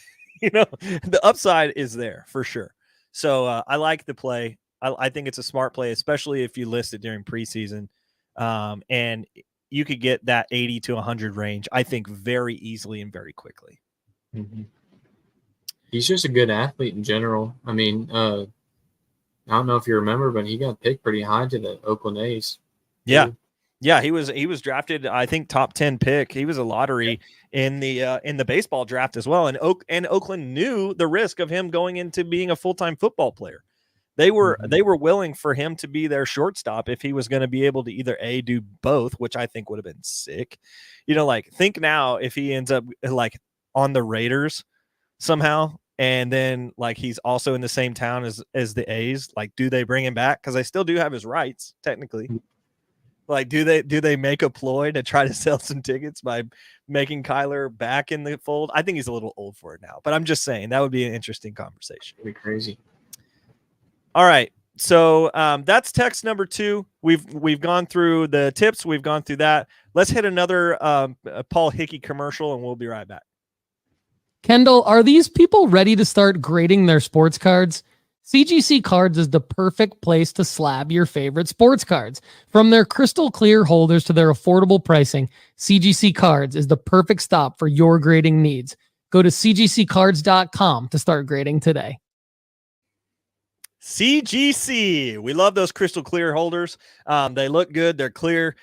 You know, the upside is there for sure. So I like the play. I think it's a smart play, especially if you list it during preseason. And you could get that 80 to 100 range, I think, very easily and very quickly. Mm-hmm. He's just a good athlete in general. I mean, I don't know if you remember, but he got picked pretty high to the Oakland A's. Yeah. Yeah, he was drafted, I think, top 10 pick. He was a lottery in the baseball draft as well. And Oakland knew the risk of him going into being a full-time football player. They were willing for him to be their shortstop if he was going to be able to either do both, which I think would have been sick. You know, like, think now if he ends up like on the Raiders somehow, and then like he's also in the same town as the A's. Like, do they bring him back? Because they still do have his rights technically. Like, do they make a ploy to try to sell some tickets by making Kyler back in the fold? I think he's a little old for it now, but I'm just saying that would be an interesting conversation. It'd be crazy. All right. So that's text number 2. We've gone through the tips. We've gone through that. Let's hit another Paul Hickey commercial, and we'll be right back. Kendall, are these people ready to start grading their sports cards? CGC Cards is the perfect place to slab your favorite sports cards. From their crystal clear holders to their affordable pricing, CGC Cards is the perfect stop for your grading needs. Go to cgccards.com to start grading today. CGC. We love those crystal clear holders. They look good. They're clear.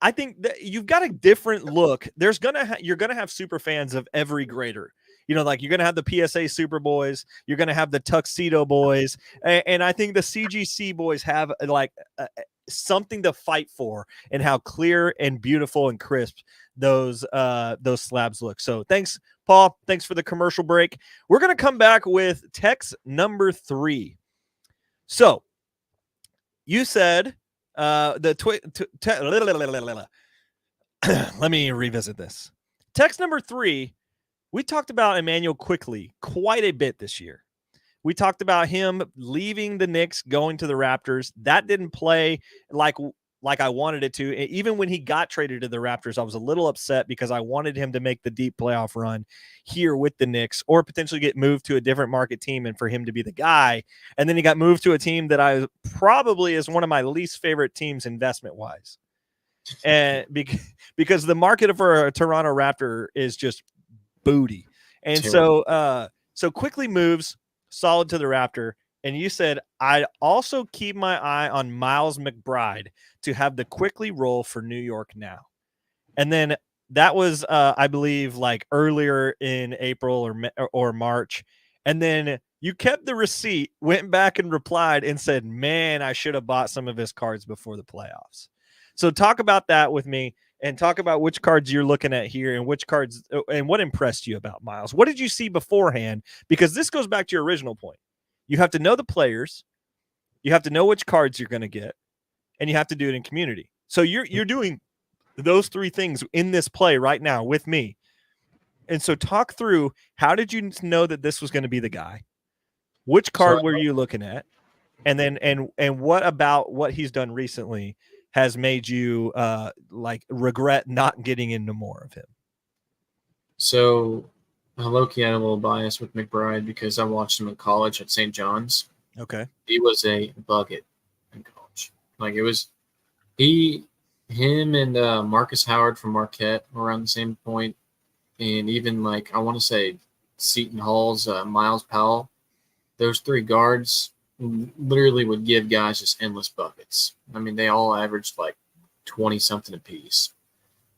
I think that you've got a different look. You're gonna have super fans of every grader. Like you're gonna have the PSA Super Boys. You're gonna have the Tuxedo Boys, and I think the CGC boys have like something to fight for, and how clear and beautiful and crisp those slabs look. So thanks, Paul. Thanks for the commercial break. We're gonna come back with text number 3. So you said let me revisit this. Text number 3, we talked about Emmanuel Quickly quite a bit this year. We talked about him leaving the Knicks, going to the Raptors. That didn't play like I wanted it to. Even when he got traded to the Raptors, I was a little upset because I wanted him to make the deep playoff run here with the Knicks, or potentially get moved to a different market team and for him to be the guy. And then he got moved to a team that I probably is one of my least favorite teams investment wise. And because the market for a Toronto Raptor is just booty. And so Quickly moves solid to the Raptor. And you said, I'd also keep my eye on Miles McBride to have the Quickly role for New York now. And then that was, I believe, like earlier in April or March. And then you kept the receipt, went back and replied and said, man, I should have bought some of his cards before the playoffs. So talk about that with me, and talk about which cards you're looking at here, and which cards and what impressed you about Miles. What did you see beforehand? Because this goes back to your original point. You have to know the players, you have to know which cards you're going to get, and you have to do it in community. So you're doing those 3 things in this play right now with me. And so talk through, how did you know that this was going to be the guy? Which card were you looking at? And then and what about what he's done recently has made you like regret not getting into more of him? So low-key, I had a little bias with McBride because I watched him in college at St. John's. Okay. He was a bucket in college. Like, it was him and Marcus Howard from Marquette were around the same point. And even, like, I want to say Seton Hall's Miles Powell. Those 3 guards literally would give guys just endless buckets. I mean, they all averaged like 20-something apiece.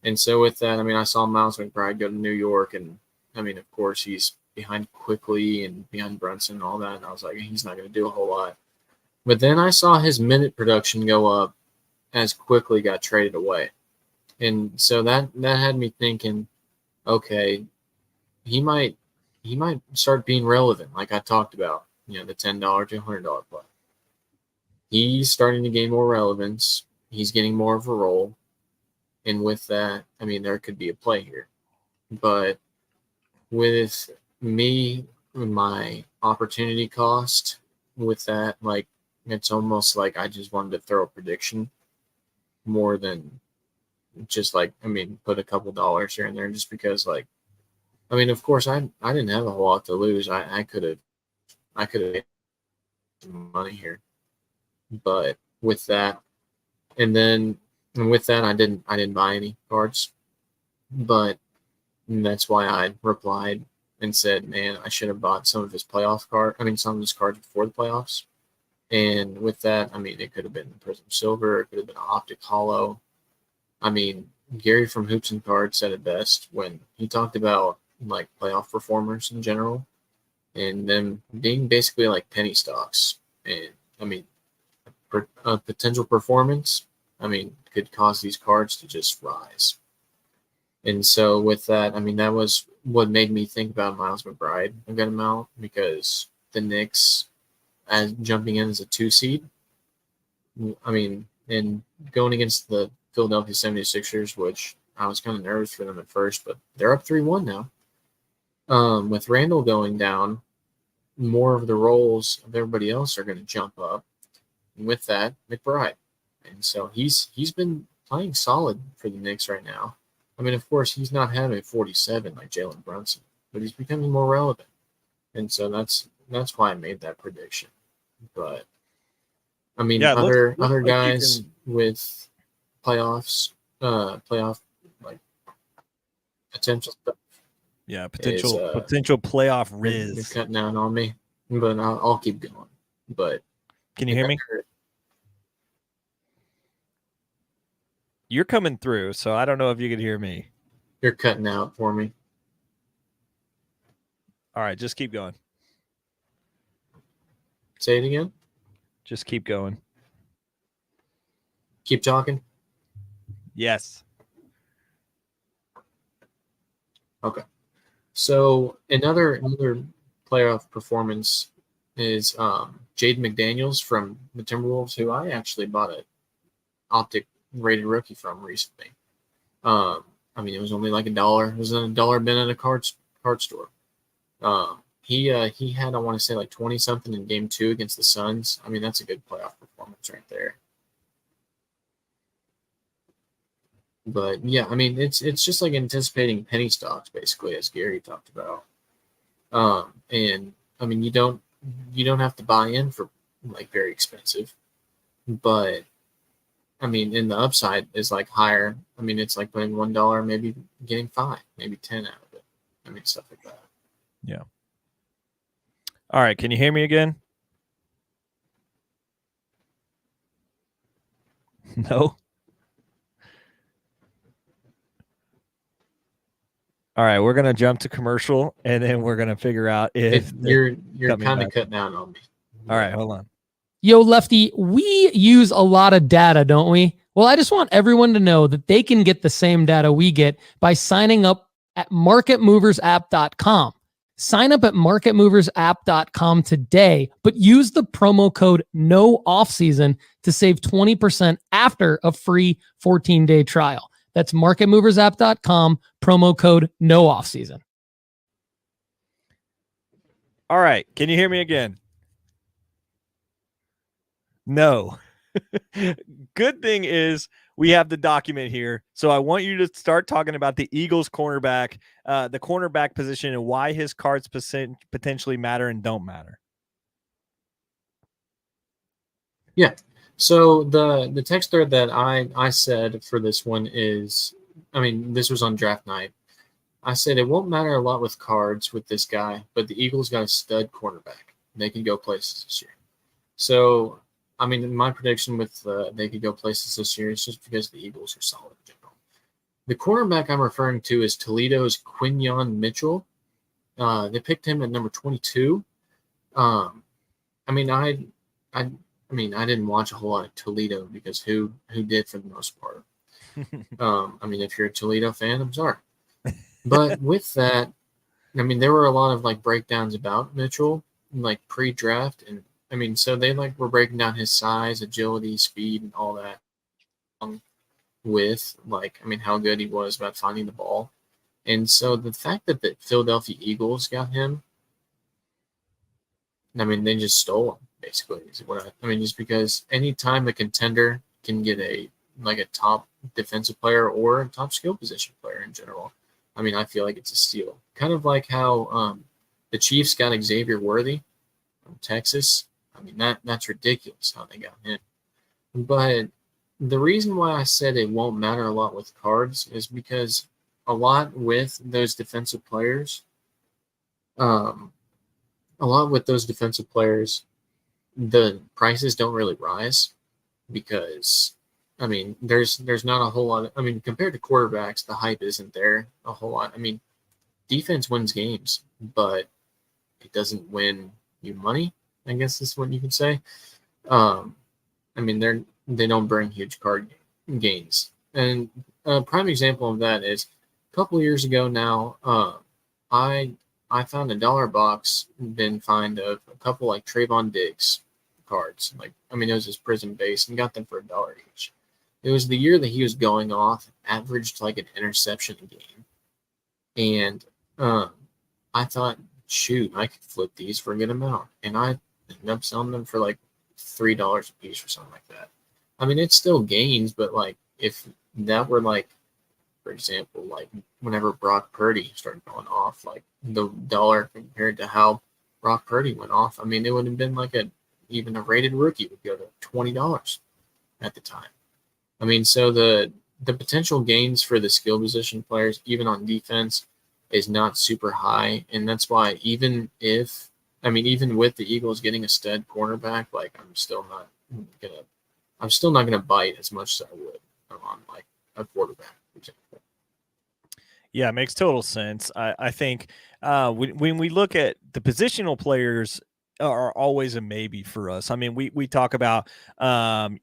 And so with that, I mean, I saw Miles McBride go to New York, and I mean, of course, he's behind Quickly and behind Brunson and all that. And I was like, he's not going to do a whole lot. But then I saw his minute production go up as Quickly got traded away. And so that had me thinking, okay, he might start being relevant, like I talked about, the $10 to $100 play. He's starting to gain more relevance. He's getting more of a role. And with that, I mean, there could be a play here. But with me, my opportunity cost with that, like, it's almost like I just wanted to throw a prediction more than just, like, I mean, put a couple dollars here and there, just because, like, I mean, of course, I didn't have a whole lot to lose. I could have made some money here. But with that, and with that, I didn't buy any cards. But that's why I replied and said, man, I should have bought some of his cards before the playoffs. And with that, I mean, it could have been Prism Silver, it could have been an Optic Hollow. I mean, Gary from Hoops and Cards said it best when he talked about, like, playoff performers in general and them being basically like penny stocks. And I mean, a potential performance, I mean, could cause these cards to just rise. And so with that, I mean, that was what made me think about Miles McBride a good amount, because the Knicks, as jumping in as a 2 seed, I mean, and going against the Philadelphia 76ers, which I was kind of nervous for them at first, but they're up 3-1 now. With Randall going down, more of the roles of everybody else are going to jump up. And with that, McBride. And so he's been playing solid for the Knicks right now. I mean, of course, he's not having 47 like Jalen Brunson, but he's becoming more relevant. And so that's why I made that prediction. But I mean, Yeah, other like guys with playoff like potential stuff. Yeah, potential playoff You're riz. cutting down on me, but I'll keep going. But Can you hear me? You're coming through, so I don't know if you can hear me. You're cutting out for me. All right, just keep going. Say it again. Just keep going. Keep talking. Yes. Okay. So another playoff performance is Jaden McDaniels from the Timberwolves, who I actually bought an optic rated rookie from recently. I mean, it was only like $1. It was a $1 bin at a card store. He had, I want to say, like 20 something in game 2 against the Suns. I mean, that's a good playoff performance right there. But yeah, I mean, it's just like anticipating penny stocks, basically, as Gary talked about. And I mean, you don't have to buy in for like very expensive, but I mean, in the upside is like higher. I mean, it's like putting $1, maybe getting 5, maybe 10 out of it. I mean, stuff like that. Yeah. All right. Can you hear me again? No. All right, we're gonna jump to commercial, and then we're gonna figure out if you're kind of cutting out on me. All right, hold on. Yo, Lefty, we use a lot of data, don't we? Well, I just want everyone to know that they can get the same data we get by signing up at marketmoversapp.com. Sign up at marketmoversapp.com today, but use the promo code NOOFFSEASON to save 20% after a free 14-day trial. That's marketmoversapp.com, promo code NOOFFSEASON. All right. Can you hear me again? No. Good thing is we have the document here. So I want you to start talking about the Eagles cornerback, the cornerback position, and why his cards potentially matter and don't matter. Yeah. So the text thread that I said for this one is, I mean, this was on draft night. I said it won't matter a lot with cards with this guy, but the Eagles got a stud cornerback. They can go places this year. So, I mean, my prediction with they could go places this year is just because the Eagles are solid in general. The cornerback I'm referring to is Toledo's Quinyon Mitchell. They picked him at number 22. I mean, I didn't watch a whole lot of Toledo because who did for the most part. I mean, if you're a Toledo fan, I'm sorry. But with that, I mean, there were a lot of like breakdowns about Mitchell, like pre-draft, and I mean, so they like were breaking down his size, agility, speed, and all that. With like, I mean, how good he was about finding the ball, and so the fact that the Philadelphia Eagles got him, I mean, they just stole him basically. Is what I mean, just because anytime a contender can get a top defensive player or a top skill position player in general, I mean, I feel like it's a steal. Kind of like how the Chiefs got Xavier Worthy from Texas. I mean, that's ridiculous how they got him. But the reason why I said it won't matter a lot with cards is because a lot with those defensive players, the prices don't really rise because, I mean, there's not a whole lot of, I mean, compared to quarterbacks, the hype isn't there a whole lot. I mean, defense wins games, but it doesn't win you money, I guess is what you could say. I mean, they don't bring huge card gains. And a prime example of that is a couple of years ago now, I found a $1 box bin find of a couple like Trayvon Diggs cards. Like, I mean, it was his Prism base, and got them for $1 each. It was the year that he was going off, averaged like an interception a game. And I thought, shoot, I could flip these for a good amount. And I ended up selling them for like $3 a piece or something like that. I mean, it's still gains, but like if that were like, for example, like whenever Brock Purdy started going off, like the $1 compared to how Brock Purdy went off, I mean, it would have been like even a rated rookie would go to $20 at the time. I mean, so the potential gains for the skill position players, even on defense, is not super high. And that's why even if I mean, even with the Eagles getting a stud cornerback, like I'm still not gonna bite as much as I would on like a quarterback, for example. Yeah, it makes total sense. I think when we look at the positional players are always a maybe for us. I mean, we talk about some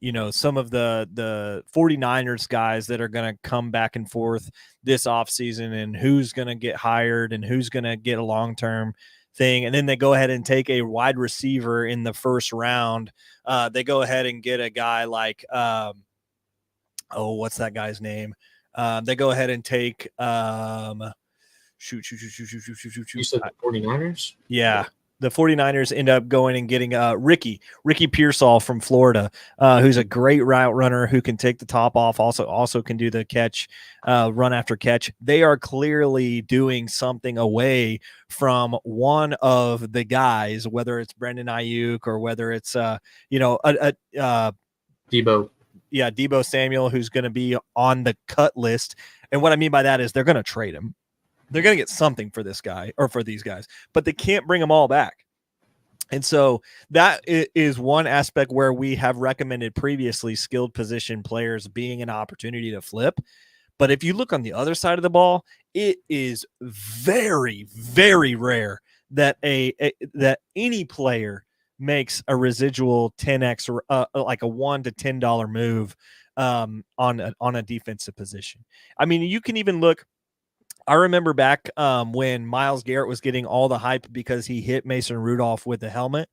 of the 49ers guys that are going to come back and forth this offseason and who's going to get hired and who's going to get a long-term thing. And then they go ahead and take a wide receiver in the first round. They go ahead and get a guy like what's that guy's name? They go ahead and take shoot. You said the 49ers? Yeah. The 49ers end up going and getting Ricky Pearsall from Florida, who's a great route runner who can take the top off, also can do the catch, run after catch. They are clearly doing something away from one of the guys, whether it's Brandon Ayuk or whether it's Debo. Yeah, Debo Samuel, who's going to be on the cut list. And what I mean by that is they're going to trade him. They're going to get something for this guy or for these guys, but they can't bring them all back. And so that is one aspect where we have recommended previously skilled position players being an opportunity to flip. But if you look on the other side of the ball, it is very, very rare that that any player makes a residual 10x or like a $1 to $10 move on a defensive position. I mean, you can even look. I remember back when Myles Garrett was getting all the hype because he hit Mason Rudolph with the helmet.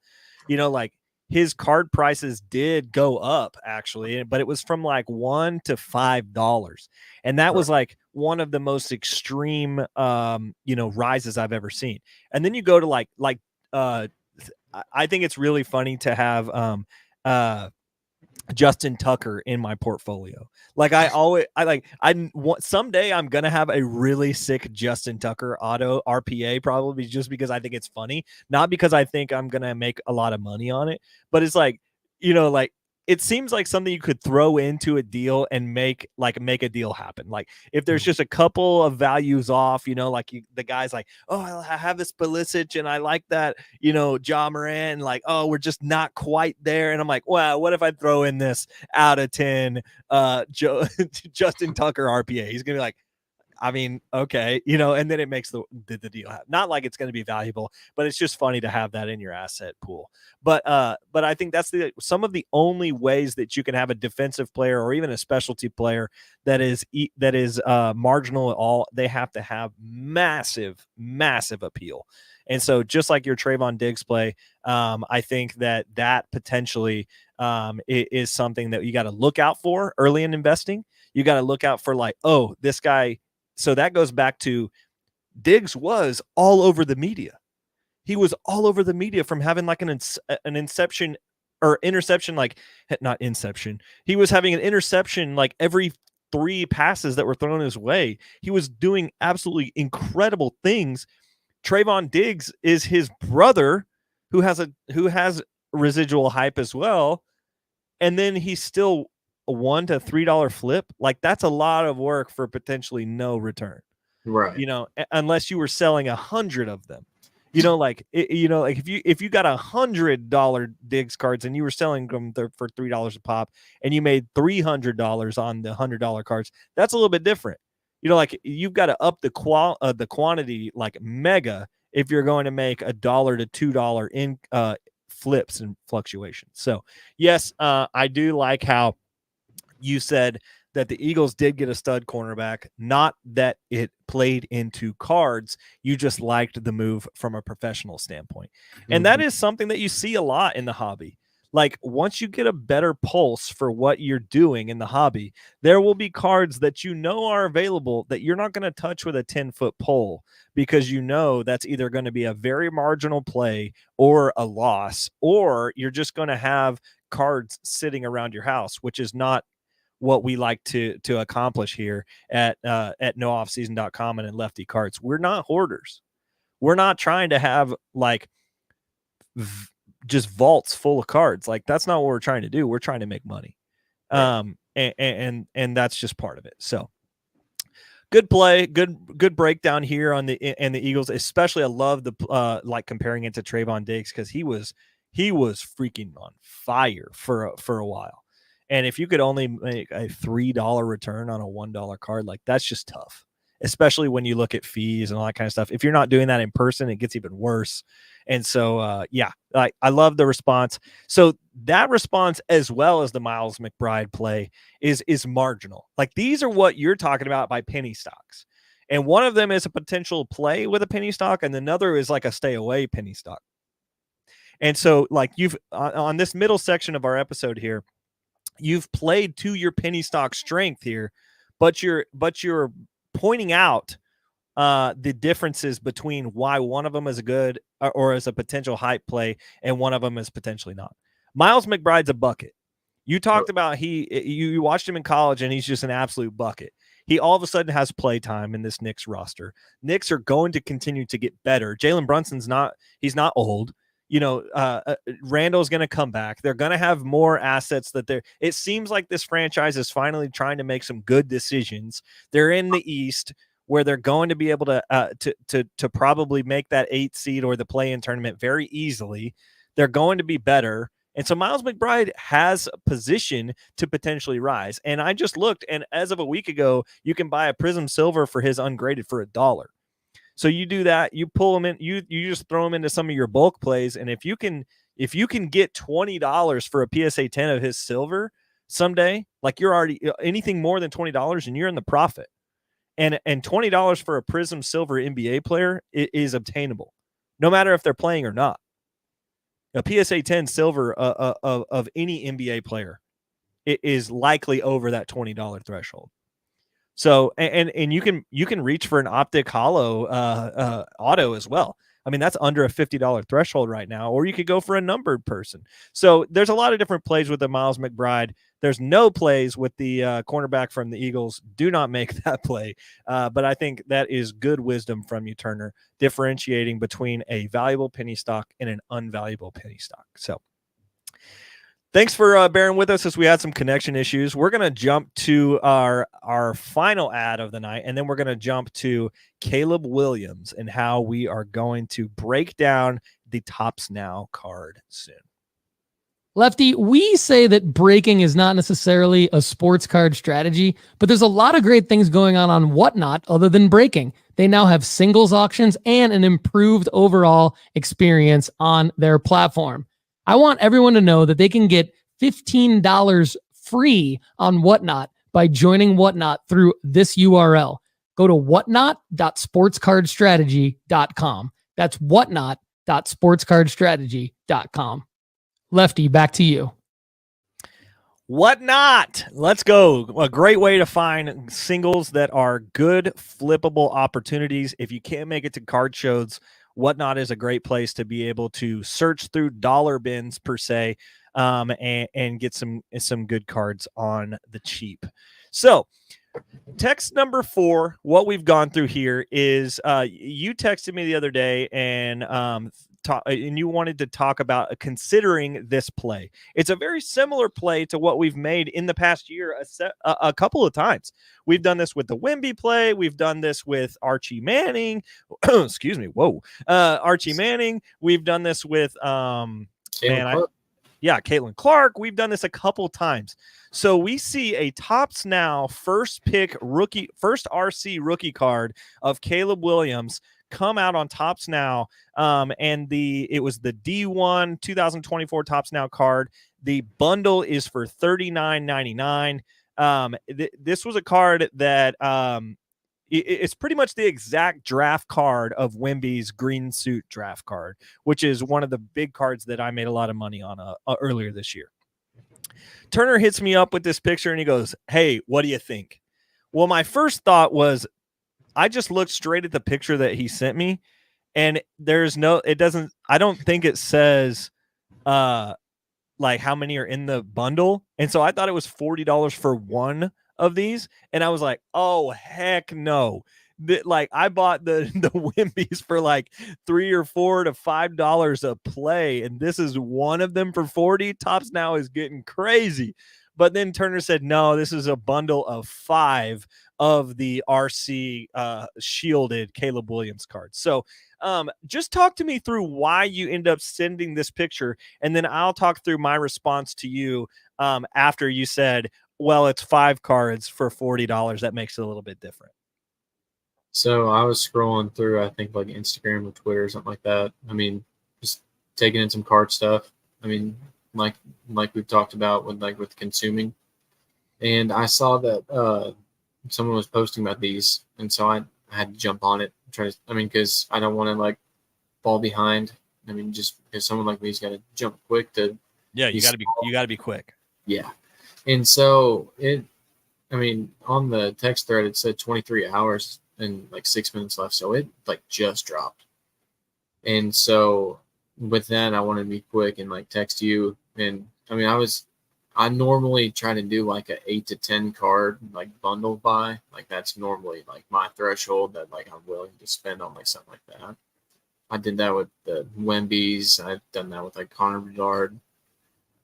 Like his card prices did go up actually, but it was from like $1 to $5, and that was like one of the most extreme rises I've ever seen. And then you go to like I think it's really funny to have Justin Tucker in my portfolio. Like someday I'm going to have a really sick Justin Tucker auto RPA, probably just because I think it's funny, not because I think I'm going to make a lot of money on it, but it's like, it seems like something you could throw into a deal and make a deal happen. Like if there's just a couple of values off, the guy's like, oh, I have this Pulisic and I like that, Ja Morant, like, oh, we're just not quite there. And I'm like, wow, what if I throw in this out of 10 Justin Tucker RPA? He's going to be like, I mean, okay, and then it makes the deal happen. Not like it's going to be valuable, but it's just funny to have that in your asset pool. But I think that's some of the only ways that you can have a defensive player or even a specialty player that is marginal at all. They have to have massive appeal. And so just like your Trayvon Diggs play, I think that potentially is something that you got to look out for early in investing. You got to look out for like, oh, this guy. So that goes back to Diggs was all over the media. He was all over the media from having like an inception or interception, like not inception. He was having an interception like every 3 passes that were thrown his way. He was doing absolutely incredible things. Trayvon Diggs is his brother who has residual hype as well. And then he's still a $1 to $3 flip. Like that's a lot of work for potentially no return, right? Unless you were selling 100 of them, like if you got $100 Diggs cards and you were selling them for $3 a pop and you made $300 on the $100 cards, that's a little bit different. Like you've got to up the quantity like mega if you're going to make $1 to $2 in flips and fluctuations. So yes, I do like how you said that the Eagles did get a stud cornerback, not that it played into cards. You just liked the move from a professional standpoint. And that is something that you see a lot in the hobby. Like once you get a better pulse for what you're doing in the hobby, there will be cards that are available that you're not going to touch with a 10-foot pole because that's either going to be a very marginal play or a loss, or you're just going to have cards sitting around your house, which is not what we like to accomplish here at nooffseason.com and at Lefty Cards. We're not hoarders. We're not trying to have like just vaults full of cards. Like that's not what we're trying to do. We're trying to make money. Right. And that's just part of it. So good play, good breakdown here on the Eagles. Especially, I love the like comparing it to Trayvon Diggs because he was freaking on fire for a while. And if you could only make a $3 return on a $1 card, like that's just tough. Especially when you look at fees and all that kind of stuff. If you're not doing that in person, it gets even worse. And so, yeah, I love the response. So that response, as well as the Miles McBride play, is marginal. Like these are what you're talking about by penny stocks. And one of them is a potential play with a penny stock, and another is like a stay away penny stock. And so, like you've on this middle section of our episode here, you've played to your penny stock strength here, but you're pointing out the differences between why one of them is a good or is a potential hype play and one of them is potentially not. Miles McBride's a bucket. You talked about you watched him in college and he's just an absolute bucket. He all of a sudden has play time in this Knicks roster. Knicks are going to continue to get better. Jalen Brunson's he's not old. Randall's going to come back. They're going to have more assets it seems like this franchise is finally trying to make some good decisions. They're in the East where they're going to be able to probably make that 8th seed or the play-in tournament very easily. They're going to be better. And so Miles McBride has a position to potentially rise. And I just looked, and as of a week ago, you can buy a Prism Silver for his ungraded for $1. So you do that, you pull them in, you just throw them into some of your bulk plays, and if you can get $20 for a PSA 10 of his silver someday, like you're already anything more than $20 and you're in the profit. And $20 for a Prism Silver NBA player is obtainable, no matter if they're playing or not. A PSA 10 silver of any NBA player is likely over that $20 threshold. So and you can reach for an optic hollow auto as well. I mean, that's under a $50 threshold right now, or you could go for a numbered person. So there's a lot of different plays with the Miles McBride. There's no plays with the cornerback from the Eagles. Do not make that play. But I think that is good wisdom from you, Turner, differentiating between a valuable penny stock and an unvaluable penny stock. So thanks for bearing with us as we had some connection issues. We're going to jump to our final ad of the night, and then we're going to jump to Caleb Williams and how we are going to break down the Tops Now card soon. Lefty, we say that breaking is not necessarily a sports card strategy, but there's a lot of great things going on Whatnot other than breaking. They now have singles auctions and an improved overall experience on their platform. I want everyone to know that they can get $15 free on Whatnot by joining Whatnot through this URL. Go to whatnot.sportscardstrategy.com. That's whatnot.sportscardstrategy.com. Lefty, back to you. Whatnot. Let's go. A great way to find singles that are good flippable opportunities. If you can't make it to card shows, Whatnot is a great place to be able to search through dollar bins per se, and get some good cards on the cheap. So text number 4, what we've gone through here is you texted me the other day and you wanted to talk about considering this play. It's a very similar play to what we've made in the past year a couple of times. We've done this with the Wemby play. We've done this with Archie Manning. Excuse me. Whoa. Archie Manning. We've done this with Caitlin Clark. We've done this a couple times. So we see a Tops Now first RC rookie card of Caleb Williams come out on Tops Now, and it was the D1 2024 Tops Now card. The bundle is for $39.99. This was a card that it's pretty much the exact draft card of Wemby's green suit draft card, which is one of the big cards that I made a lot of money on earlier this year. Turner hits me up with this picture and he goes, "Hey, what do you think?" Well, my first thought was, I just looked straight at the picture that he sent me, and I don't think it says like how many are in the bundle. And so I thought it was $40 for one of these. And I was like, oh, heck no. Like I bought the Wimbies for like $3 or $4 to $5 a play. And this is one of them for 40. Tops Now is getting crazy. But then Turner said, no, this is a bundle of 5 of the RC shielded Caleb Williams cards. So just talk to me through why you end up sending this picture, and then I'll talk through my response to you after you said, well, it's 5 cards for $40. That makes it a little bit different. So I was scrolling through, I think like Instagram or Twitter or something like that. I mean, just taking in some card stuff. I mean, like we've talked about with consuming. And I saw that someone was posting about these, and so I had to jump on it. Because I don't want to like fall behind. I mean, just because someone like me's got to jump quick to. Yeah, you got to be quick. Yeah, and so on the text thread it said 23 hours and like 6 minutes left, so it like just dropped. And so with that, I wanted to be quick and like text you. And I mean, I normally try to do like a 8 to 10 card like bundle buy. Like that's normally like my threshold that like I'm willing to spend on like something like that. I did that with the Wemby's. I've done that with like Connor Bedard.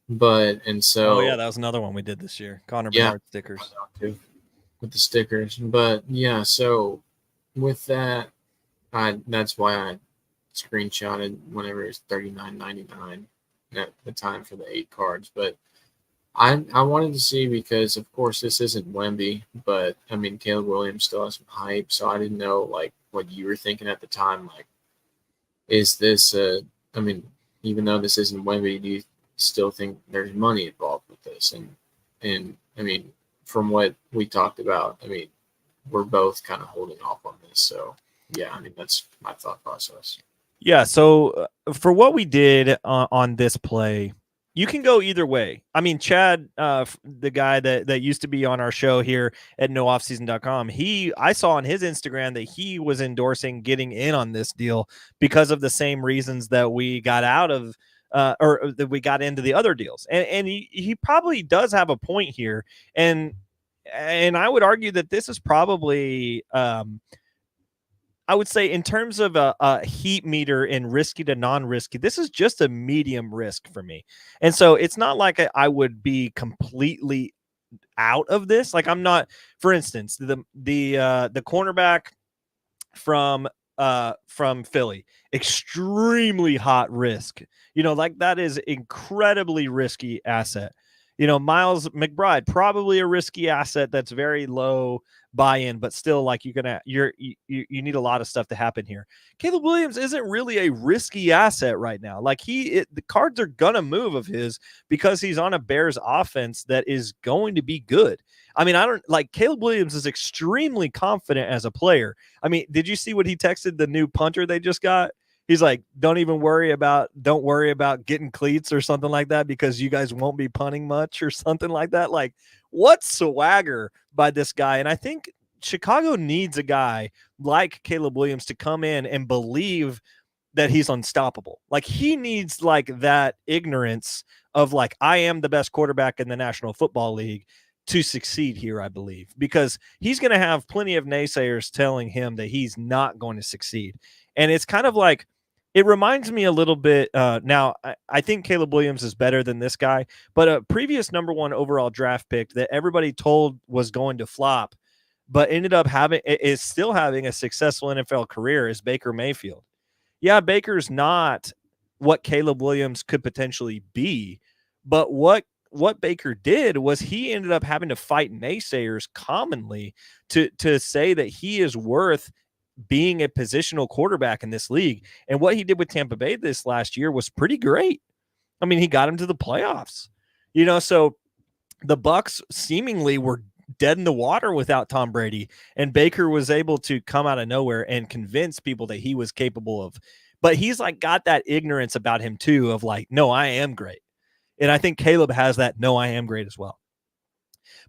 But and so yeah, that was another one we did this year. Connor Bedard stickers with the stickers. But yeah, so with that, that's why I screenshotted whenever it's $39.99 at the time for the 8 cards. But I wanted to see, because of course this isn't Wemby, but I mean Caleb Williams still has some hype, so I didn't know like what you were thinking at the time. Like, is this even though this isn't Wemby, do you still think there's money involved with this? And I mean, from what we talked about, I mean, we're both kind of holding off on this. So yeah, I mean, that's my thought process. Yeah. So for what we did on this play, you can go either way. I mean, Chad, the guy that used to be on our show here at nooffseason.com, I saw on his Instagram that he was endorsing getting in on this deal because of the same reasons that we got out of or that we got into the other deals. And he probably does have a point here. And I would argue that this is probably I would say in terms of a heat meter in risky to non-risky, this is just a medium risk for me. And so it's not like I would be completely out of this. Like I'm not, for instance, the cornerback from Philly, extremely hot risk. Like that is incredibly risky asset. Miles McBride, probably a risky asset that's very low buy-in, but still like you need a lot of stuff to happen here. Caleb Williams isn't really a risky asset right now. Like the cards are gonna move of his because he's on a Bears offense that is going to be good. I mean, Caleb Williams is extremely confident as a player. I mean, did you see what he texted the new punter they just got? He's like, don't worry about getting cleats or something like that because you guys won't be punting much or something like that. Like, what swagger by this guy. And I think Chicago needs a guy like Caleb Williams to come in and believe that he's unstoppable. Like he needs like that ignorance of like, I am the best quarterback in the National Football League to succeed here, I believe, because he's going to have plenty of naysayers telling him that he's not going to succeed. And it's kind of like, it reminds me a little bit. Now, I think Caleb Williams is better than this guy, but a previous number 1 overall draft pick that everybody told was going to flop, but ended up is still having a successful NFL career is Baker Mayfield. Yeah, Baker's not what Caleb Williams could potentially be, but what Baker did was he ended up having to fight naysayers commonly to say that he is worth being a positional quarterback in this league. And what he did with Tampa Bay this last year was pretty great. I mean, he got him to the playoffs, so the Bucs seemingly were dead in the water without Tom Brady, and Baker was able to come out of nowhere and convince people that he was capable of, but he's like got that ignorance about him too of like, no, I am great. And I think Caleb has that, no, I am great as well.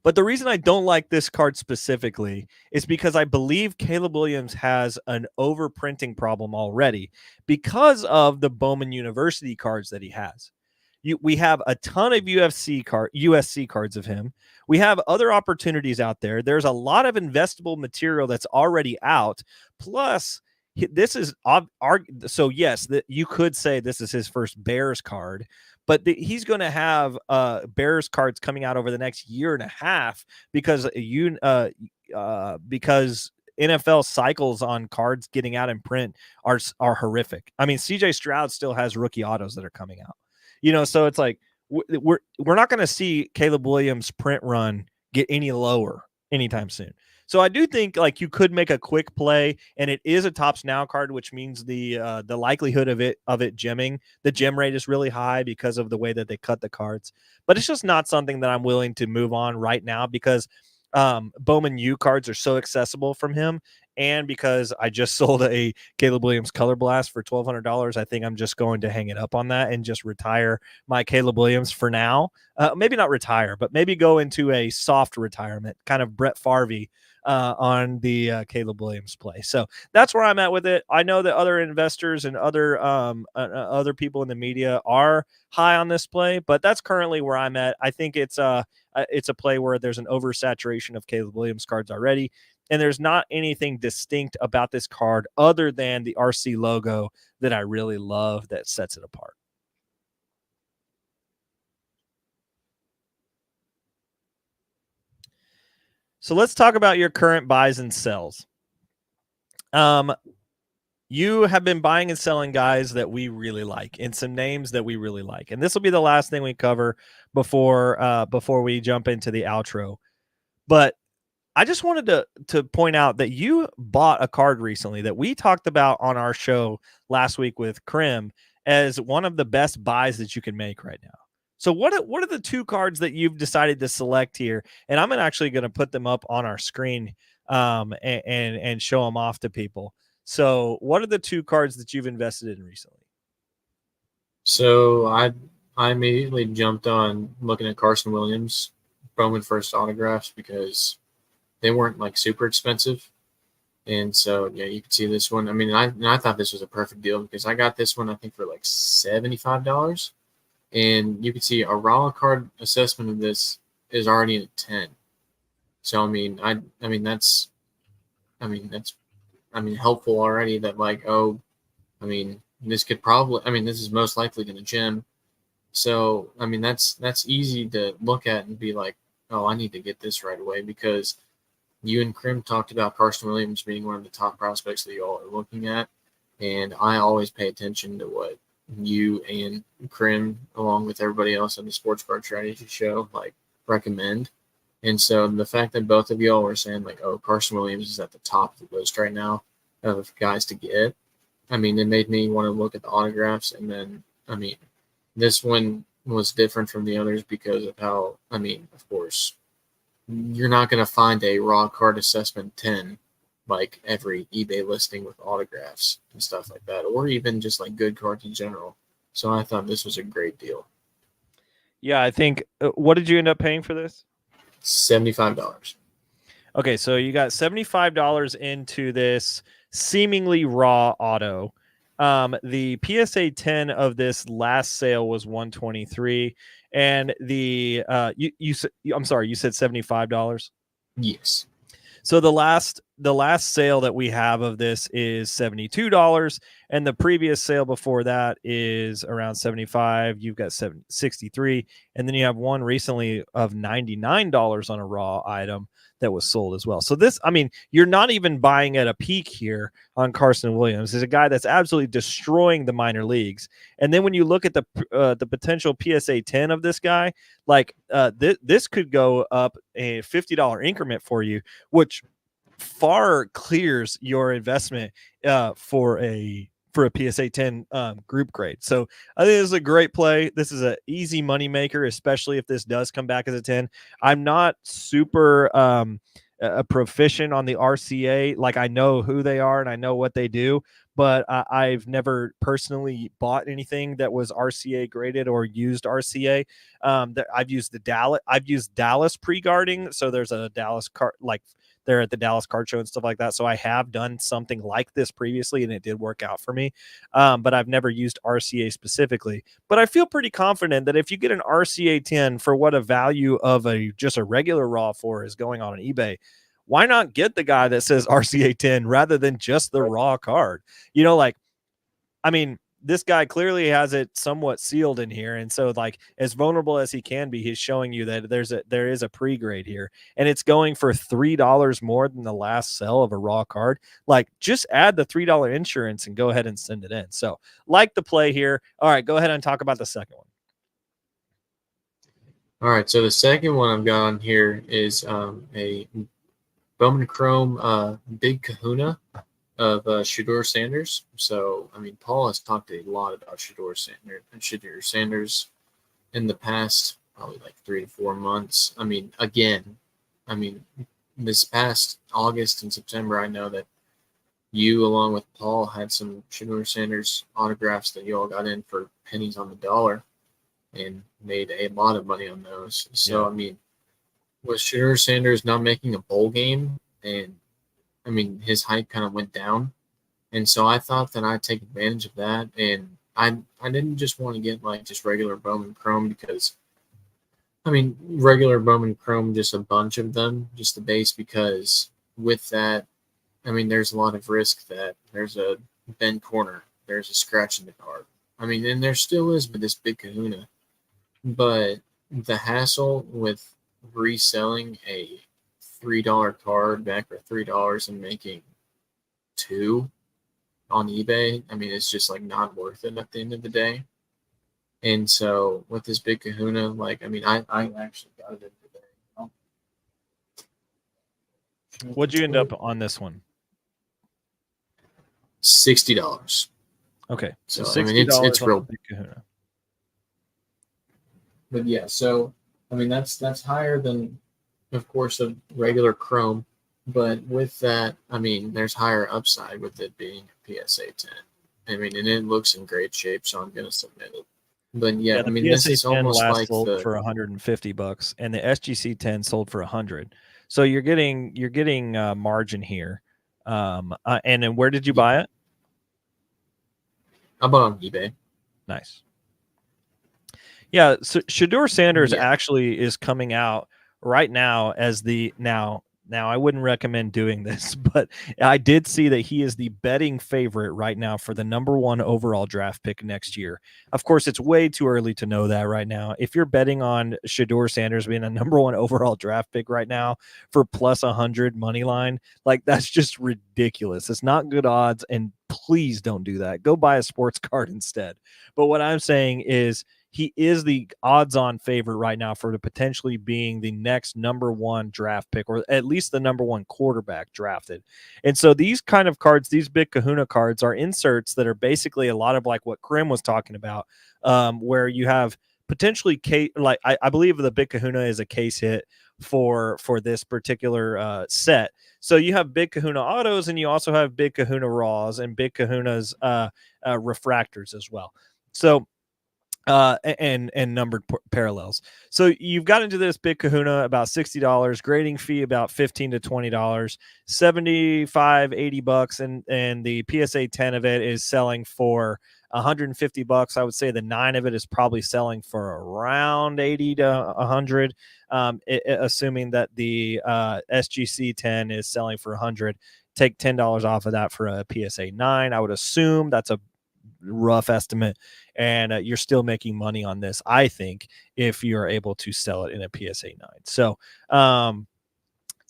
But the reason I don't like this card specifically is because I believe Caleb Williams has an overprinting problem already because of the Bowman University cards that he has. We have a ton of USC cards of him. We have other opportunities out there. There's a lot of investable material that's already out. Plus, this is so yes, you could say this is his first Bears card, but he's going to have Bears cards coming out over the next year and a half because because NFL cycles on cards getting out in print are horrific. I mean, CJ Stroud still has rookie autos that are coming out, so it's like we're not going to see Caleb Williams print run get any lower anytime soon. So I do think like you could make a quick play, and it is a Tops Now card, which means the likelihood of it gemming, the gem rate is really high because of the way that they cut the cards. But it's just not something that I'm willing to move on right now because Bowman U cards are so accessible from him, and because I just sold a Caleb Williams Color Blast for $1,200, I think I'm just going to hang it up on that and just retire my Caleb Williams for now. Maybe not retire, but maybe go into a soft retirement, kind of Brett Favre on the Caleb Williams play. So that's where I'm at with it. I know that other investors and other people in the media are high on this play, but that's currently where I'm at. I think it's a play where there's an oversaturation of Caleb Williams cards already, and there's not anything distinct about this card other than the RC logo that I really love that sets it apart. So let's talk about your current buys and sells. You have been buying and selling guys that we really like and some names that we really like. And this will be the last thing we cover before we jump into the outro. But I just wanted to point out that you bought a card recently that we talked about on our show last week with Krim as one of the best buys that you can make right now. So what are the two cards that you've decided to select here? And I'm actually going to put them up on our screen and show them off to people. So what are the two cards that you've invested in recently? So I immediately jumped on looking at Carson Williams Bowman first autographs because they weren't like super expensive. And so, yeah, you can see this one. I mean, I thought this was a perfect deal because I got this one, I think, for like $75. And you can see a raw card assessment of this is already at 10. So, I mean, that's helpful already that like, this is most likely going to gem. So, I mean, that's easy to look at and be like, oh, I need to get this right away because you and Krim talked about Carson Williams being one of the top prospects that you all are looking at. And I always pay attention to what you and Krim, along with everybody else on the Sports Card Strategy Show, like recommend. And so the fact that both of y'all were saying like, oh, Carson Williams is at the top of the list right now of guys to get, I mean, it made me want to look at the autographs. And then, I mean, this one was different from the others because of how, I mean, of course, you're not going to find a raw card assessment 10 like every eBay listing with autographs and stuff like that, or even just like good cards in general. So I thought this was a great deal. Yeah, I think, what did you end up paying for this? $75. Okay, so you got $75 into this seemingly raw auto. The PSA 10 of this last sale was $123, and the you said $75. Yes. So the last sale that we have of this is $72, and the previous sale before that is around $75. You've got $63, and then you have one recently of $99 on a raw item that was sold as well. So this, I mean, you're not even buying at a peak here on Carson Williams. There's a guy that's absolutely destroying the minor leagues. And then when you look at the potential PSA 10 of this guy, like this could go up a $50 increment for you, which far clears your investment for a PSA 10 group grade. So I think this is a great play. This is an easy money maker, especially if this does come back as a 10. I'm not super proficient on the RCA. Like, I know who they are and I know what they do, but I've never personally bought anything that was RCA graded or used RCA. I've used Dallas pre-guarding. So there's a Dallas card, like they're at the Dallas Card Show and stuff like that. So I have done something like this previously and it did work out for me. But I've never used RCA specifically. But I feel pretty confident that if you get an RCA 10 for what a value of just a regular raw 4 is going on eBay, why not get the guy that says RCA 10 rather than just the raw card? You know, like, I mean, this guy clearly has it somewhat sealed in here. And so, like, as vulnerable as he can be, he's showing you that there is a pre-grade here, and it's going for $3 more than the last sell of a raw card. Like, just add the $3 insurance and go ahead and send it in. So, like the play here. All right, go ahead and talk about the second one. All right, so the second one I've got on here is a Bowman Chrome Big Kahuna of Shedeur Sanders. So, I mean, Paul has talked a lot about Shedeur Sanders in the past, probably like 3 to 4 months. I mean, this past August and September, I know that you, along with Paul, had some Shedeur Sanders autographs that you all got in for pennies on the dollar and made a lot of money on those. So, yeah. I mean, with Shedeur Sanders not making a bowl game, and I mean, his hype kind of went down. And so I thought that I'd take advantage of that. And I didn't just want to get like just regular Bowman Chrome because, I mean, regular Bowman Chrome, just a bunch of them, just the base, because with that, I mean, there's a lot of risk that there's a bent corner, there's a scratch in the card. I mean, and there still is with this Big Kahuna. But the hassle with reselling a $3 card back for $3 and making $2 on eBay, I mean, it's just like not worth it at the end of the day. And so with this Big Kahuna, like, I mean, I actually got it today. What'd you end up on this one? $60. Okay, so $60 I mean, it's real Big Kahuna. But yeah, so I mean, that's higher than, of course, a regular Chrome, but with that, I mean, there's higher upside with it being a PSA 10. I mean, and it looks in great shape, so I'm gonna submit it. But yeah, I mean, this is almost like sold for $150, and the SGC 10 sold for $100. So you're getting margin here. And then where did you buy it? I bought on eBay. Nice. Yeah, so Shedeur Sanders actually is coming out right now as the now I wouldn't recommend doing this, but I did see that he is the betting favorite right now for the #1 overall draft pick next year. Of course, it's way too early to know that right now. If you're betting on Shedeur Sanders being a #1 overall draft pick right now for plus 100 money line, like, that's just ridiculous. It's not good odds, and please don't do that. Go buy a sports card instead. But what I'm saying is, he is the odds-on favorite right now for potentially being the next #1 draft pick, or at least the #1 quarterback drafted. And so these kind of cards, these Big Kahuna cards, are inserts that are basically a lot of like what Krim was talking about, where you have potentially like I believe the Big Kahuna is a case hit for this particular set. So you have Big Kahuna autos, and you also have Big Kahuna raws and Big Kahuna's refractors as well. So and numbered parallels. So you've got into this Big Kahuna about $60, grading fee about $15 to $20, 75, $80, and the PSA 10 of it is selling for $150. I would say the 9 of it is probably selling for around 80 to 100, assuming that the SGC 10 is selling for 100. Take $10 off of that for a PSA 9. I would assume that's a rough estimate, and you're still making money on this, I think, if you're able to sell it in a PSA 9. So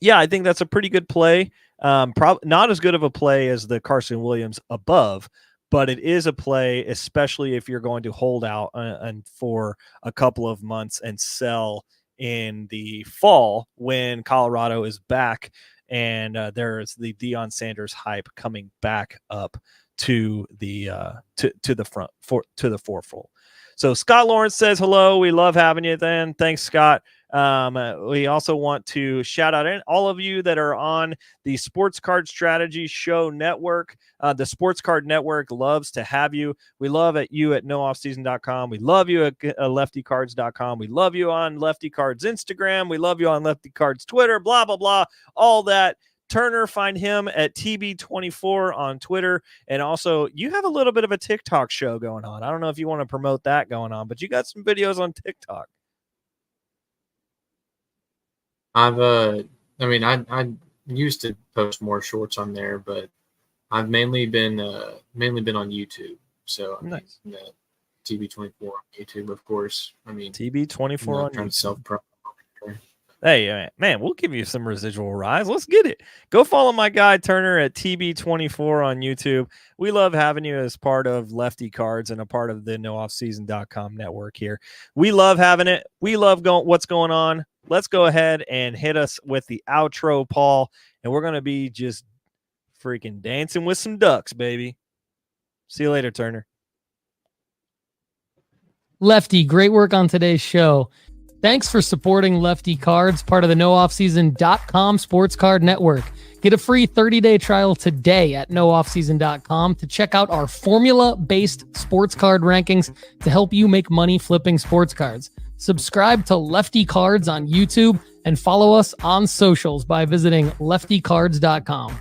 yeah, I think that's a pretty good play. Probably not as good of a play as the Carson Williams above, but it is a play, especially if you're going to hold out and for a couple of months and sell in the fall when Colorado is back, and there's the Deion Sanders hype coming back up to the to the forefront. So Scott Lawrence says hello. We love having you. Then thanks, Scott. We also want to shout out all of you that are on the Sports Card Strategy Show Network. The Sports Card Network loves to have you. We love you at nooffseason.com. We love you at leftycards.com. We love you on Lefty Cards Instagram. We love you on Lefty Cards Twitter, blah, blah, blah, all that. Turner, find him at TB24 on Twitter. And also, you have a little bit of a TikTok show going on. I don't know if you want to promote that going on, but you got some videos on TikTok. I used to post more shorts on there, but I've mainly been on YouTube. So I mean, Nice. TB24 on YouTube, of course. I mean, TB24 on trying YouTube. to self-promote. Hey, man, we'll give you some residual rise. Let's get it. Go follow my guy Turner at TB24 on YouTube. We love having you as part of Lefty Cards and a part of the nooffseason.com network here. We love having it. We love what's going on. Let's go ahead and hit us with the outro, Paul, and we're going to be just freaking dancing with some ducks, baby. See you later, Turner. Lefty, great work on today's show. Thanks for supporting Lefty Cards, part of the nooffseason.com sports card network. Get a free 30-day trial today at nooffseason.com to check out our formula-based sports card rankings to help you make money flipping sports cards. Subscribe to Lefty Cards on YouTube and follow us on socials by visiting leftycards.com.